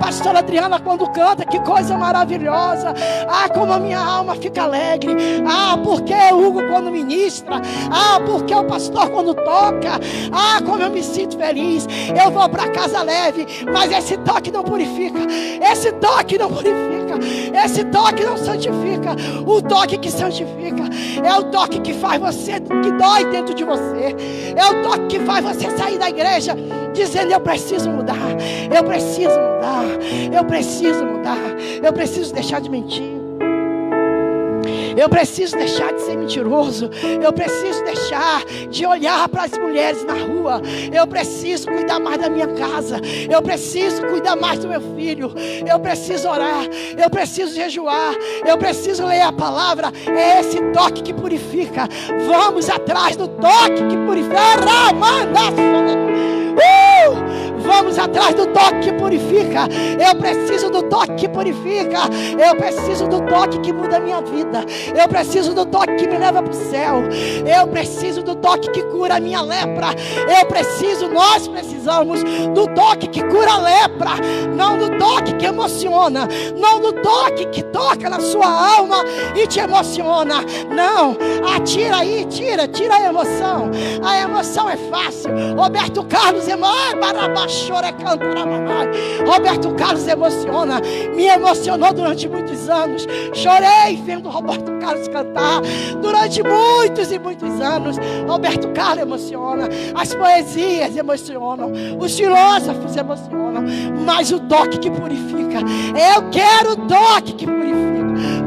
pastora Adriana quando canta, que coisa maravilhosa. Como a minha alma fica alegre. Porque o Hugo quando ministra. Porque o pastor quando toca. Como eu me sinto feliz. Eu vou para casa leve. Mas esse toque não purifica. Esse toque não purifica. santifica. Esse toque não santifica. O toque que santifica é o toque que faz você, que dói dentro de você. É o toque que faz você sair da igreja dizendo: eu preciso mudar, eu preciso mudar, eu preciso mudar, eu preciso deixar de mentir. Eu preciso deixar de ser mentiroso. Eu preciso deixar de olhar para as mulheres na rua. Eu preciso cuidar mais da minha casa. Eu preciso cuidar mais do meu filho. Eu preciso orar. Eu preciso jejuar. Eu preciso ler a palavra. É esse toque que purifica. Vamos atrás do toque que purifica. Vamos atrás do toque que purifica. Eu preciso do toque que purifica. Eu preciso do toque que muda a minha vida. Eu preciso do toque que me leva para o céu. Eu preciso do toque que cura a minha lepra. Nós precisamos do toque que cura a lepra. Não do toque que emociona. Não do toque que toca na sua alma e te emociona. Não, tira aí, tira a emoção. A emoção é fácil. Roberto Carlos Roberto Carlos emociona. Me emocionou durante muitos anos. Chorei vendo Roberto Carlos cantar durante muitos e muitos anos. Roberto Carlos emociona. As poesias emocionam. Os filósofos emocionam. Mas o toque que purifica, eu quero o toque que purifica.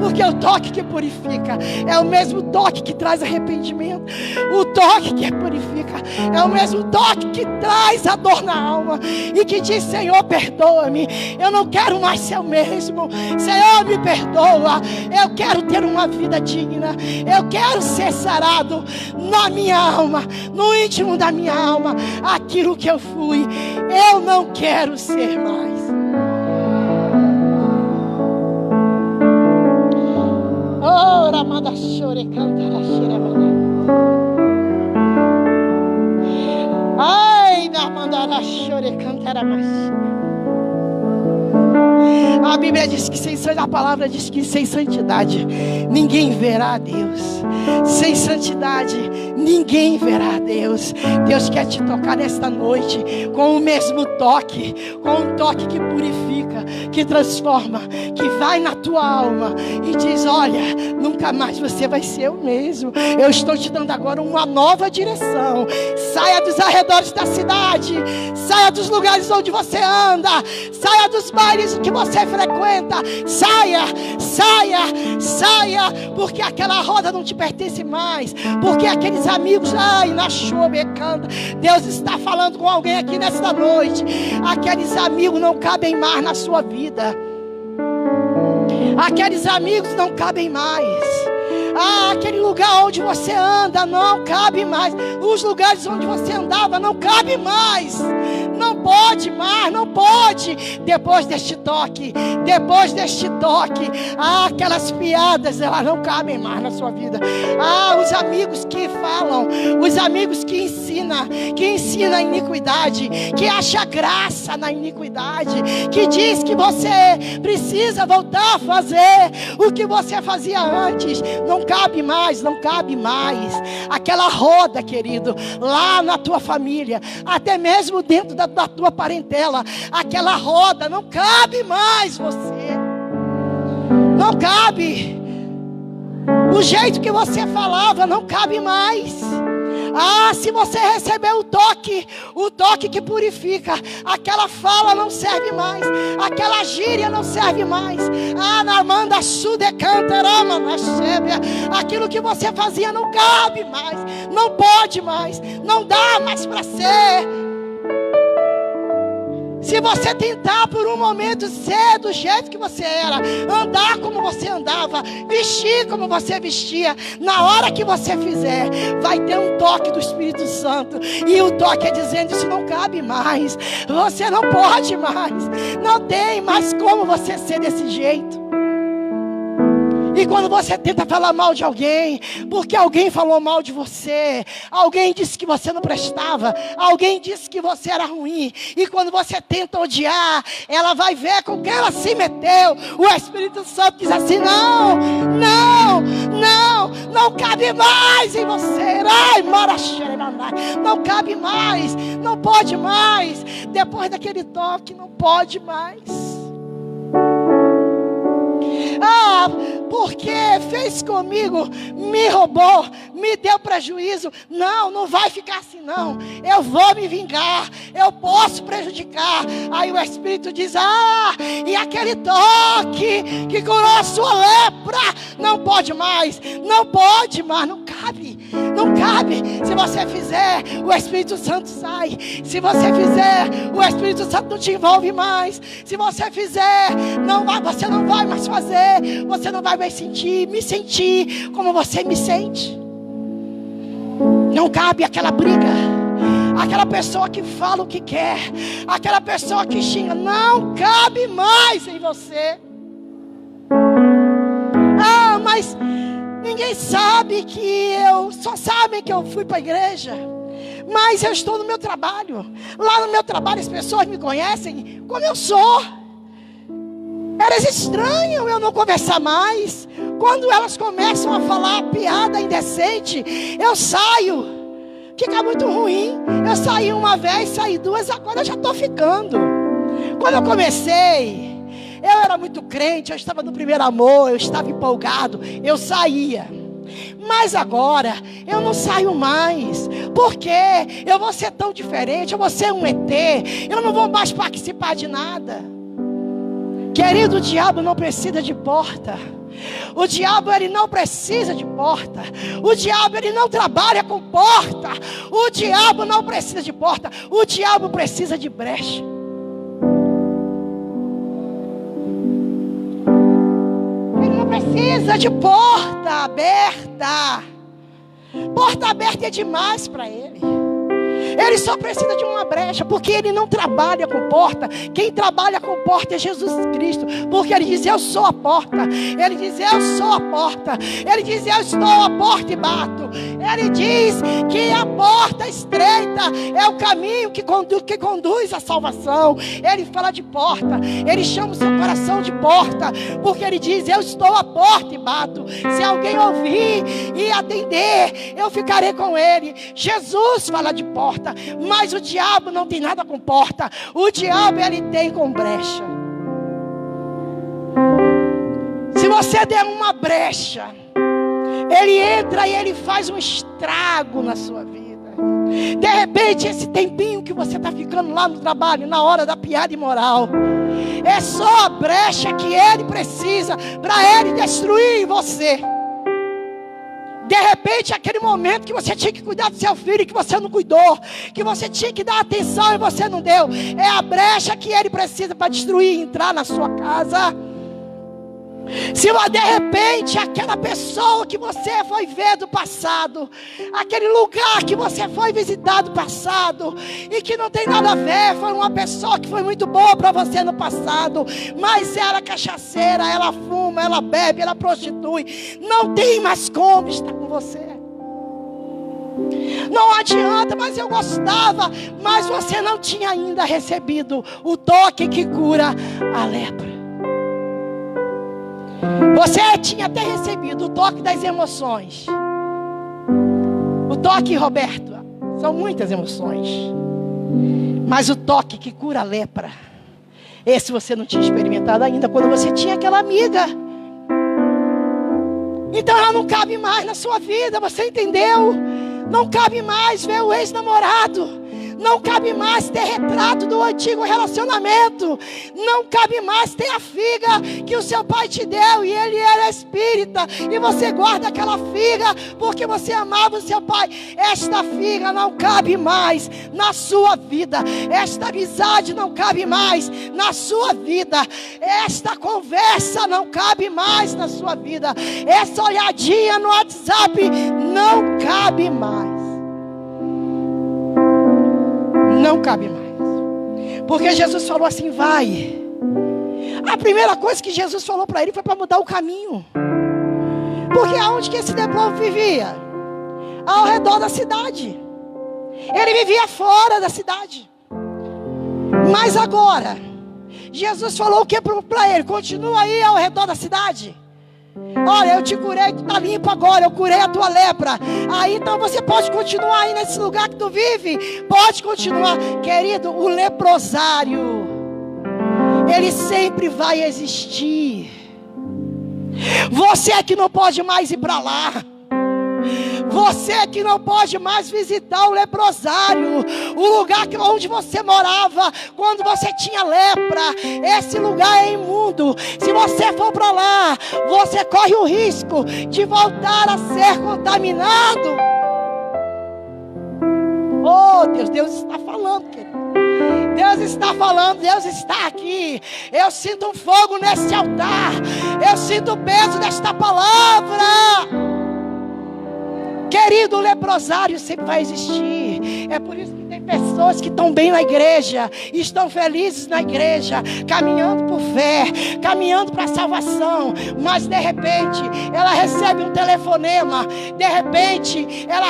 Porque o toque que purifica é o mesmo toque que traz arrependimento. O toque que purifica é o mesmo toque que traz a dor na alma e que diz: Senhor, perdoa-me, eu não quero mais ser o mesmo. Senhor, me perdoa. Eu quero ter uma vida digna. Eu quero ser sarado na minha alma, no íntimo da minha alma. Aquilo que eu fui, eu não quero ser mais. A Bíblia diz que a palavra diz que sem santidade ninguém verá a Deus. Sem santidade ninguém verá a Deus. Deus quer te tocar nesta noite com o mesmo toque, com um toque que purifica, que transforma, que vai na tua alma e diz: olha, nunca mais você vai ser o mesmo. Eu estou te dando agora uma nova direção. Saia dos arredores da cidade, saia dos lugares onde você anda, saia dos bailes que você frequenta. Saia, porque aquela roda não te pertence mais, porque aqueles amigos, na chuva canta. Deus está falando com alguém aqui nesta noite. Aqueles amigos não cabem mais na sua vida. Aqueles amigos não cabem mais. Aquele lugar onde você anda não cabe mais. Os lugares onde você andava não cabe mais. Não pode mais, não pode. Depois deste toque, aquelas piadas, elas não cabem mais na sua vida. Os amigos que falam, os amigos que ensinam a iniquidade, que acha graça na iniquidade, que diz que você precisa voltar a fazer o que você fazia antes. Não cabe mais, não cabe mais. Aquela roda, querido, lá na tua família, até mesmo dentro da tua parentela, aquela roda não cabe mais você. Não cabe. O jeito que você falava não cabe mais. Se você recebeu o toque que purifica, aquela fala não serve mais, aquela gíria não serve mais. Aquilo que você fazia não cabe mais, não pode mais, não dá mais para ser. Se você tentar por um momento ser do jeito que você era, andar como você andava, vestir como você vestia, na hora que você fizer, vai ter um toque do Espírito Santo. E o toque é dizendo: isso não cabe mais, você não pode mais, não tem mais como você ser desse jeito. E quando você tenta falar mal de alguém, porque alguém falou mal de você, alguém disse que você não prestava, alguém disse que você era ruim, e quando você tenta odiar, ela vai ver com quem ela se meteu. O Espírito Santo diz assim: não cabe mais em você. Não cabe mais, não pode mais. Depois daquele toque, não pode mais. porque fez comigo, me roubou, me deu prejuízo. Não vai ficar assim não. Eu vou me vingar, eu posso prejudicar. Aí o Espírito diz: e aquele toque que curou a sua lepra, não pode mais, não cabe. Se você fizer, o Espírito Santo sai. Se você fizer, o Espírito Santo não te envolve mais. Se você fizer, você não vai mais fazer. Você não vai mais me sentir como você me sente. Não cabe aquela briga, aquela pessoa que fala o que quer, aquela pessoa que xinga. Não cabe mais em você. Mas ninguém sabe só sabem que eu fui para a igreja. Mas eu estou no meu trabalho. Lá no meu trabalho as pessoas me conhecem como eu sou. Elas estranham eu não conversar mais. Quando elas começam a falar piada indecente, eu saio. Fica muito ruim. Eu saí uma vez, saí duas, agora eu já estou ficando. Quando eu comecei, eu era muito crente, eu estava no primeiro amor, eu estava empolgado, eu saía. Mas agora, eu não saio mais. Porque eu vou ser tão diferente, eu vou ser um ET, eu não vou mais participar de nada. Querido, o diabo não precisa de porta. O diabo, ele não precisa de porta. O diabo, ele não trabalha com porta. O diabo não precisa de porta. O diabo precisa de brecha. Ele não precisa de porta aberta. Porta aberta é demais para ele. Ele só precisa de uma brecha, porque ele não trabalha com porta. Quem trabalha com porta é Jesus Cristo, porque ele diz: eu sou a porta. Ele diz: eu sou a porta. Ele diz: eu estou à porta e bato. Ele diz que a porta estreita é o caminho que conduz à salvação. Ele fala de porta. Ele chama o seu coração de porta, porque ele diz: eu estou à porta e bato. Se alguém ouvir e atender, eu ficarei com ele. Jesus fala de porta. Mas o diabo não tem nada com porta. O diabo, ele tem com brecha. Se você der uma brecha, ele entra e ele faz um estrago na sua vida. De repente, esse tempinho que você está ficando lá no trabalho, na hora da piada imoral, é só a brecha que ele precisa para ele destruir você. De repente, aquele momento que você tinha que cuidar do seu filho e que você não cuidou, que você tinha que dar atenção e você não deu, é a brecha que ele precisa para destruir e entrar na sua casa. Se de repente aquela pessoa que você foi ver do passado, aquele lugar que você foi visitar do passado e que não tem nada a ver, foi uma pessoa que foi muito boa para você no passado, mas ela é cachaceira, ela fuma, ela bebe, ela prostitui, não tem mais como estar com você. Não adianta, mas eu gostava, mas você não tinha ainda recebido o toque que cura a lepra. Você tinha até recebido o toque das emoções. O toque, Roberto, são muitas emoções. Mas o toque que cura a lepra, esse você não tinha experimentado ainda quando você tinha aquela amiga. Então ela não cabe mais na sua vida, você entendeu? Não cabe mais ver o ex-namorado. Não cabe mais ter retrato do antigo relacionamento. Não cabe mais ter a figa que o seu pai te deu e ele era espírita. E você guarda aquela figa porque você amava o seu pai. Esta figa não cabe mais na sua vida. Esta amizade não cabe mais na sua vida. Esta conversa não cabe mais na sua vida. Essa olhadinha no WhatsApp não cabe mais. Não cabe mais. Porque Jesus falou assim: vai. A primeira coisa que Jesus falou para ele foi para mudar o caminho. Porque aonde que esse leproso vivia? Ao redor da cidade. Ele vivia fora da cidade. Mas agora, Jesus falou o que para ele? Continua aí ao redor da cidade. Olha, eu te curei, tu está limpo agora, eu curei a tua lepra. Aí então você pode continuar aí nesse lugar que tu vive. Pode continuar. Querido, o leprosário, ele sempre vai existir. Você que não pode mais ir para lá. Você que não pode mais visitar o leprosário, o lugar onde você morava quando você tinha lepra. Esse lugar é imundo. Se você for para lá, você corre o risco de voltar a ser contaminado. Oh Deus, Deus está falando, querido. Deus está falando, Deus está aqui. Eu sinto um fogo nesse altar. Eu sinto o peso desta palavra. Querido, o leprosário sempre vai existir. É por isso que tem pessoas que estão bem na igreja, estão felizes na igreja, caminhando por fé, caminhando para a salvação. Mas de repente, ela recebe um telefonema. De repente, ela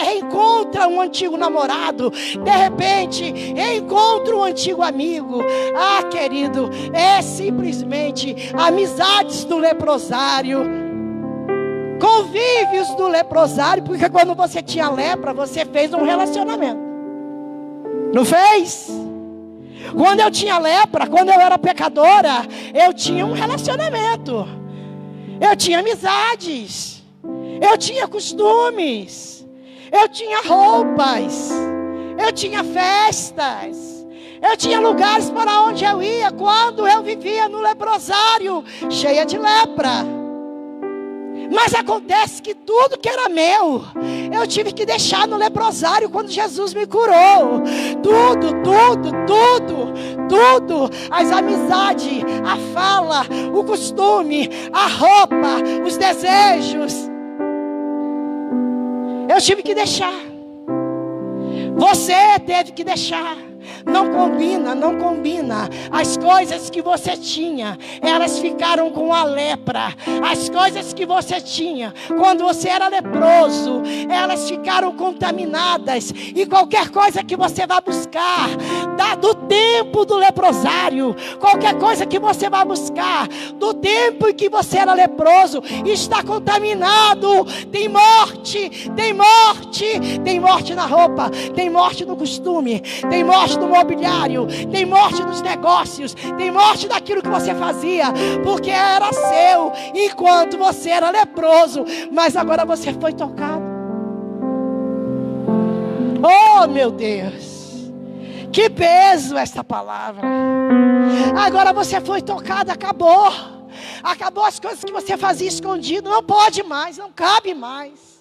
reencontra um antigo namorado. De repente, reencontra um antigo amigo. Ah, querido, é simplesmente amizades do leprosário. Convívios do leprosário, porque quando você tinha lepra, você fez um relacionamento. Não fez? Quando eu tinha lepra, quando eu era pecadora, eu tinha um relacionamento. Eu tinha amizades. Eu tinha costumes. Eu tinha roupas. Eu tinha festas. Eu tinha lugares para onde eu ia quando eu vivia no leprosário, cheia de lepra. Mas acontece que tudo que era meu, eu tive que deixar no leprosário quando Jesus me curou. Tudo. As amizades, a fala, o costume, a roupa, os desejos. Eu tive que deixar. Você teve que deixar. Não combina. As coisas que você tinha, elas ficaram com a lepra. As coisas que você tinha quando você era leproso, elas ficaram contaminadas. E qualquer coisa que você vai buscar do tempo do leprosário, qualquer coisa que você vai buscar do tempo em que você era leproso, está contaminado. Tem morte na roupa, tem morte no costume, tem morte no mobiliário, tem morte nos negócios, tem morte daquilo que você fazia, porque era seu enquanto você era leproso, mas agora você foi tocado. Oh meu Deus, que peso essa palavra. Agora você foi tocado, acabou as coisas que você fazia escondido, não pode mais, não cabe mais.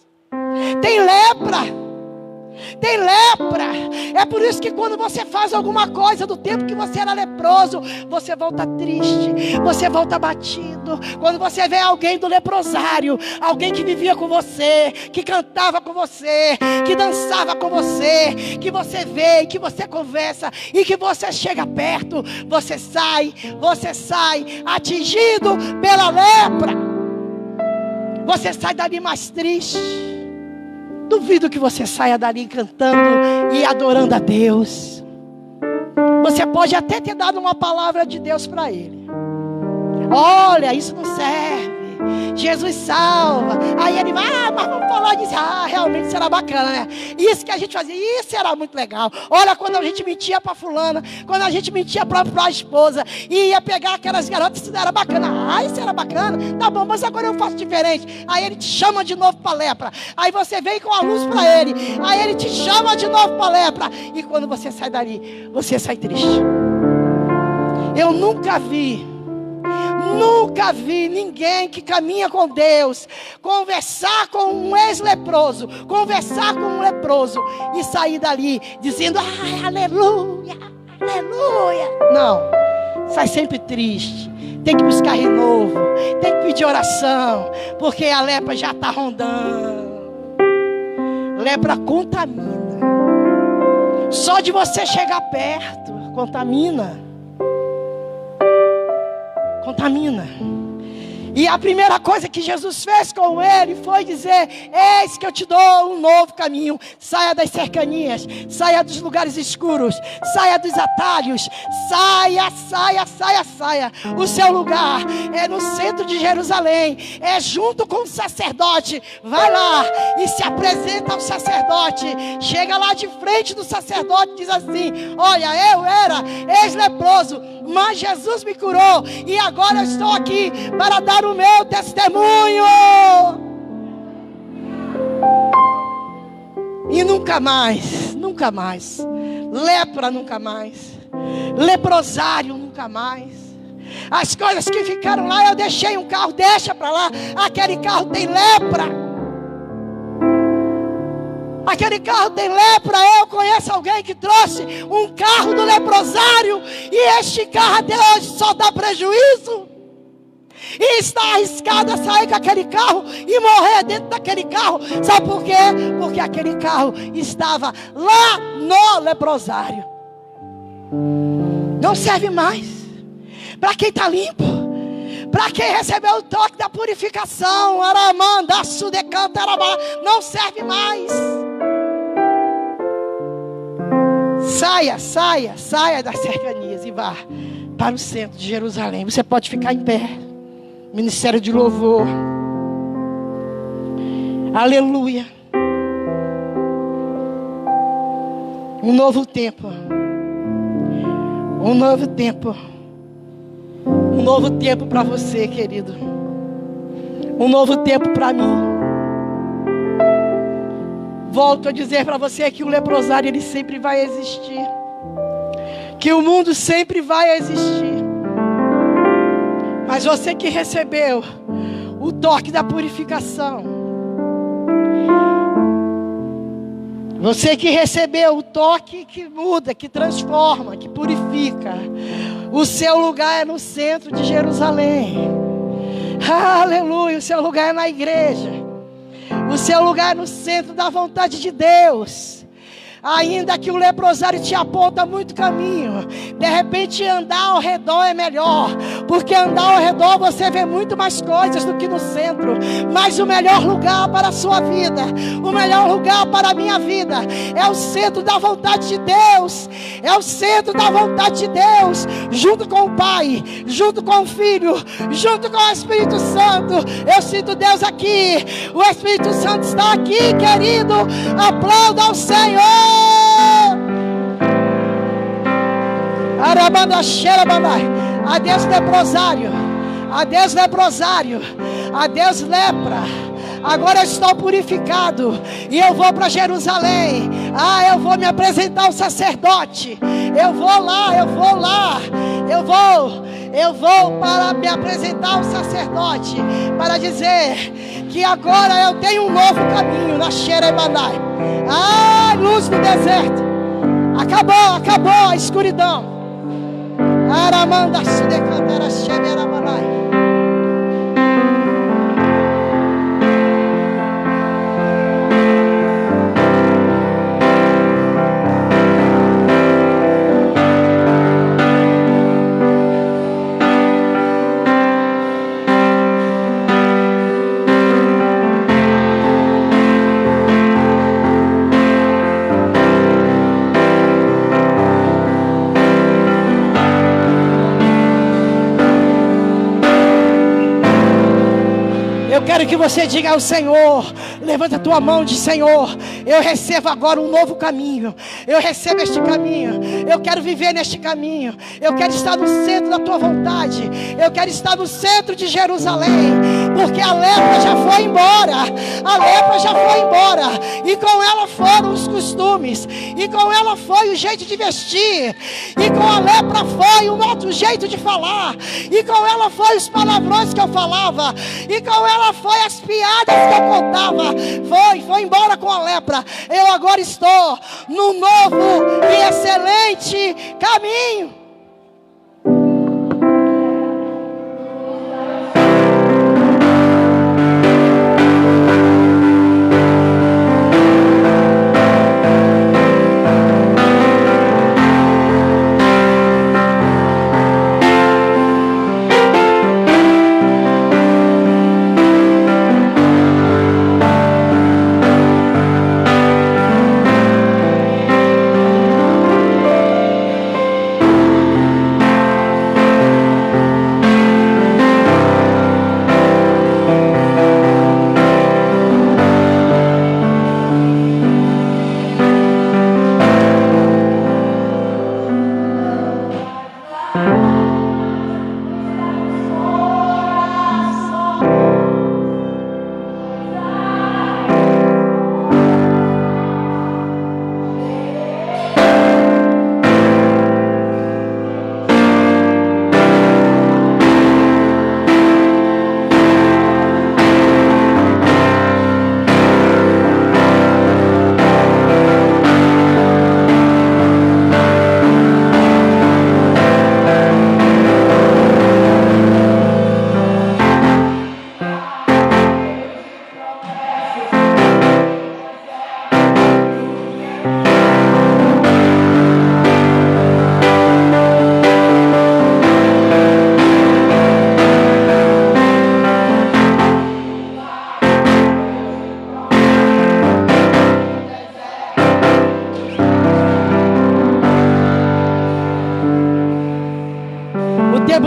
Tem lepra. É por isso que quando você faz alguma coisa do tempo que você era leproso, você volta triste, você volta abatido. Quando você vê alguém do leprosário, alguém que vivia com você, que cantava com você, que dançava com você, que você vê, que você conversa e que você chega perto, você sai atingido pela lepra. Você sai dali mais triste. Duvido que você saia dali cantando e adorando a Deus. Você pode até ter dado uma palavra de Deus para ele. Olha, isso não serve. Jesus salva. Aí ele vai, mas vamos falar disso. Realmente isso era bacana, né? Isso que a gente fazia, isso era muito legal. Olha, quando a gente mentia para fulana, quando a gente mentia para a esposa, e ia pegar aquelas garotas, isso era bacana. Isso era bacana. Tá bom, mas agora eu faço diferente. Aí ele te chama de novo para lepra. Aí você vem com a luz para ele. Aí ele te chama de novo para lepra. E quando você sai dali, você sai triste. Eu nunca vi ninguém que caminha com Deus conversar com um ex-leproso, conversar com um leproso e sair dali dizendo, aleluia, aleluia. Não, sai sempre triste. Tem que buscar renovo, tem que pedir oração, porque a lepra já está rondando. Lepra contamina. Só de você chegar perto, contamina. E a primeira coisa que Jesus fez com ele foi dizer, eis que eu te dou um novo caminho. Saia das cercanias, saia dos lugares escuros, saia dos atalhos, saia. O seu lugar é no centro de Jerusalém, é junto com o sacerdote. Vai lá e se apresenta ao sacerdote. Chega lá de frente do sacerdote e diz assim, olha, eu era ex-leproso, mas Jesus me curou. E agora eu estou aqui para dar o meu testemunho. E nunca mais, lepra nunca mais, leprosário nunca mais. As coisas que ficaram lá, eu deixei um carro, deixa para lá, aquele carro tem lepra. Aquele carro tem lepra. Eu conheço alguém que trouxe um carro do leprosário, e este carro até hoje só dá prejuízo. E está arriscado a sair com aquele carro e morrer dentro daquele carro. Sabe por quê? Porque aquele carro estava lá no leprosário. Não serve mais para quem está limpo, para quem recebeu o toque da purificação. Aramanda, sudecanta, aramá, não serve mais. Saia das cercanias e vá para o centro de Jerusalém. Você pode ficar em pé. Ministério de louvor. Aleluia. Um novo tempo. Um novo tempo. Um novo tempo para você, querido. Um novo tempo para mim. Volto a dizer para você que o leprosário, ele sempre vai existir. Que o mundo sempre vai existir. Mas você que recebeu o toque da purificação, você que recebeu o toque que muda, que transforma, que purifica, o seu lugar é no centro de Jerusalém. Aleluia, o seu lugar é na igreja. O seu lugar é no centro da vontade de Deus. Ainda que o leprosário te aponta muito caminho, de repente andar ao redor é melhor, porque andar ao redor você vê muito mais coisas do que no centro. Mas o melhor lugar para a sua vida, o melhor lugar para a minha vida, é o centro da vontade de Deus. É o centro da vontade de Deus, junto com o Pai, junto com o Filho, junto com o Espírito Santo. Eu sinto Deus aqui, o Espírito Santo está aqui, querido. Aplauda ao Senhor. Adeus leprosário, adeus leprosário, adeus lepra. Agora eu estou purificado e eu vou para Jerusalém. Eu vou me apresentar ao sacerdote. Eu vou para me apresentar ao sacerdote, para dizer que agora eu tenho um novo caminho na Xeremanai. Luz do deserto. Acabou a escuridão. Aramanda se decantara Xeremanai. Quero que você diga ao Senhor, levanta a tua mão e diz: Senhor, eu recebo agora um novo caminho. Eu recebo este caminho. Eu quero viver neste caminho. Eu quero estar no centro da tua vontade. Eu quero estar no centro de Jerusalém. Porque a lepra já foi embora. A lepra já foi embora. E com ela foram os costumes. E com ela foi o jeito de vestir. E com a lepra foi o outro jeito de falar. E com ela foi os palavrões que eu falava. E com ela foi as piadas que eu contava. Foi embora com a lepra. Eu agora estou no novo e excelente caminho.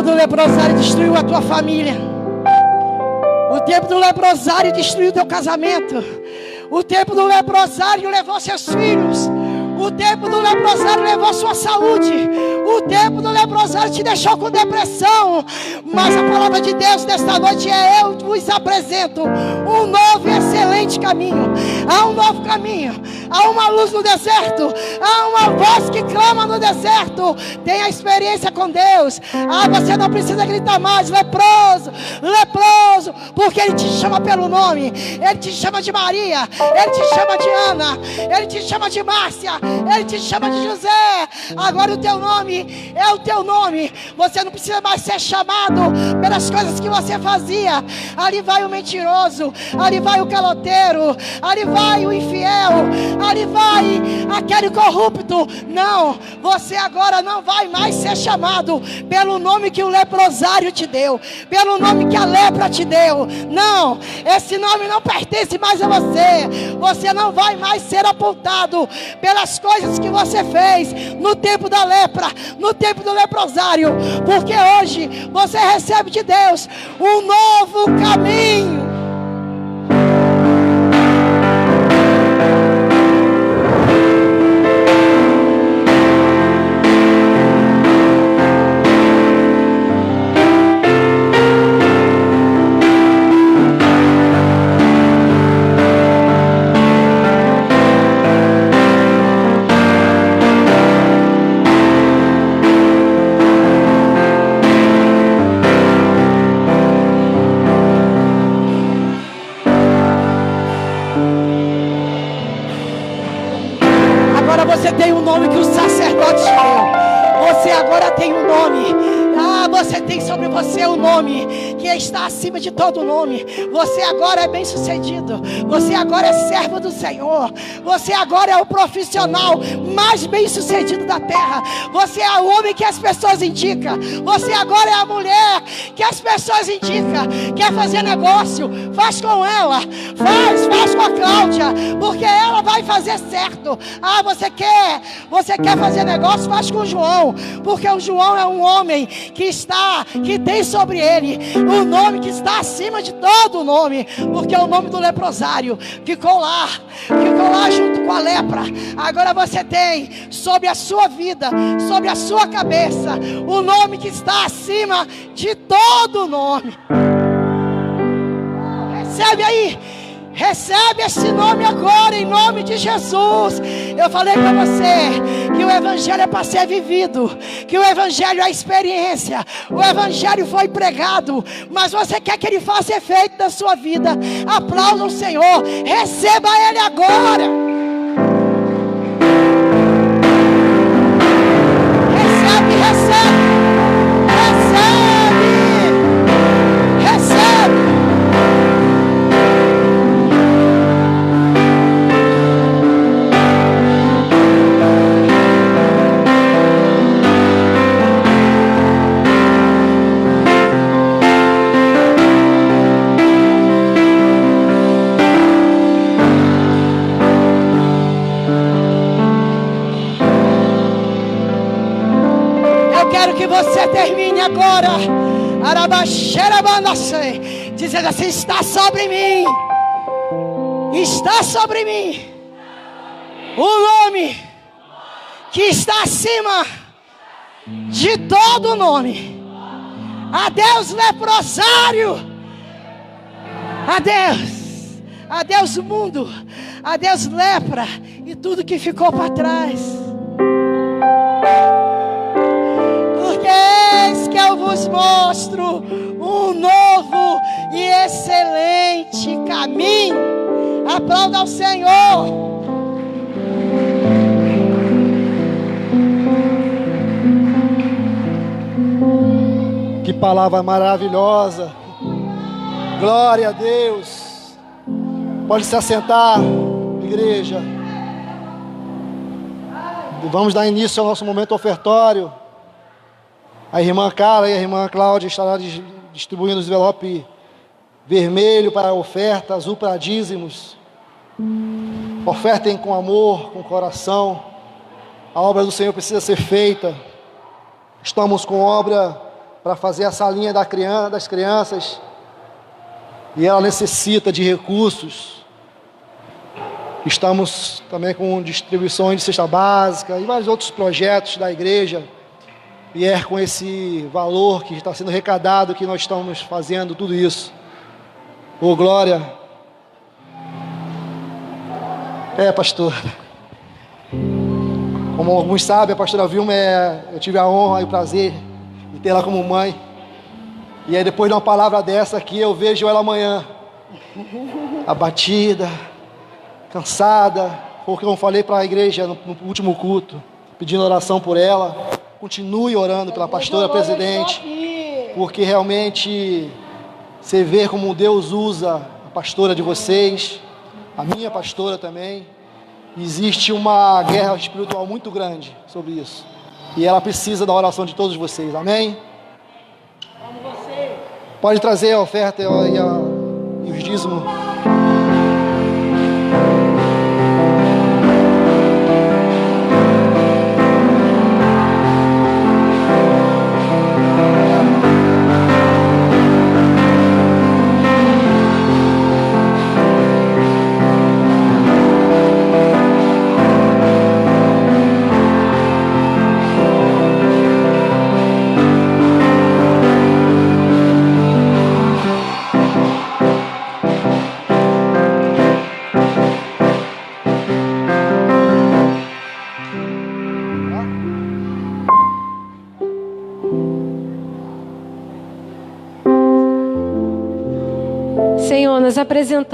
do leprosário destruiu a tua família. O tempo do leprosário destruiu o teu casamento. O tempo do leprosário levou seus filhos. O tempo do leprosário levou sua saúde. O tempo do leprosário te deixou com depressão. Mas a palavra de Deus nesta noite é: eu vos apresento um novo e excelente caminho. Há um novo caminho. Há uma luz no deserto. Há uma voz que clama no deserto. Tenha experiência com Deus. Você não precisa gritar mais: leproso, leproso, porque Ele te chama pelo nome. Ele te chama de Maria. Ele te chama de Ana. Ele te chama de Márcia. Ele te chama de José. Agora o teu nome é o teu nome. Você não precisa mais ser chamado pelas coisas que você fazia. Ali vai o mentiroso, ali vai o caloteiro, ali vai o infiel, ali vai aquele corrupto. Não, você agora não vai mais ser chamado pelo nome que o leprosário te deu, pelo nome que a lepra te deu. Não, esse nome não pertence mais a você. Você não vai mais ser apontado pelas coisas que você fez no tempo da lepra, no tempo do leprosário, porque hoje você recebe de Deus um novo caminho. Você tem um nome que o sacerdote te deu. Você agora tem um nome. Você tem sobre você um nome que está acima de todo nome. Você agora é bem sucedido. Você agora é servo do Senhor. Você agora é o profissional mais bem sucedido da terra. Você é o homem que as pessoas indicam. Você agora é a mulher que as pessoas indicam. Quer fazer negócio? Faz com ela. Faz com a Cláudia, porque ela vai fazer certo. Você quer fazer negócio? Faz com o João, porque o João é um homem que tem sobre ele o nome que está acima de todo nome, porque é o nome do leprosário ficou lá junto com a lepra. Agora você tem sobre a sua vida, sobre a sua cabeça, o nome que está acima de todo nome. Recebe aí. Recebe esse nome agora, em nome de Jesus. Eu falei para você que o Evangelho é para ser vivido, que o Evangelho é experiência. O Evangelho foi pregado, mas você quer que ele faça efeito na sua vida. Aplauda o Senhor, receba ele agora. Você termine agora, dizendo assim: está sobre mim o nome que está acima de todo nome. Adeus leprosário, adeus mundo, adeus lepra e tudo que ficou para trás. Eis que eu vos mostro um novo e excelente caminho. Aplauda ao Senhor. Que palavra maravilhosa. Glória a Deus. Pode se assentar, igreja. Vamos dar início ao nosso momento ofertório. A irmã Carla e a irmã Cláudia estarão distribuindo os envelopes vermelho para a oferta, azul para dízimos. Ofertem com amor, com coração. A obra do Senhor precisa ser feita. Estamos com obra para fazer a salinha das crianças, e ela necessita de recursos. Estamos também com distribuições de cesta básica e vários outros projetos da igreja, e é com esse valor que está sendo arrecadado que nós estamos fazendo tudo isso. Ô glória! Pastor, como alguns sabem, a pastora Vilma, eu tive a honra e o prazer de ter ela como mãe. E aí depois de uma palavra dessa aqui, eu vejo ela amanhã, abatida, cansada. Foi o que eu falei para a igreja no último culto, pedindo oração por ela. Continue orando pela pastora presidente, porque realmente você vê como Deus usa a pastora de vocês, a minha pastora também. Existe uma guerra espiritual muito grande sobre isso, e ela precisa da oração de todos vocês, amém? Pode trazer a oferta e os dízimos. Senhor, nós apresentamos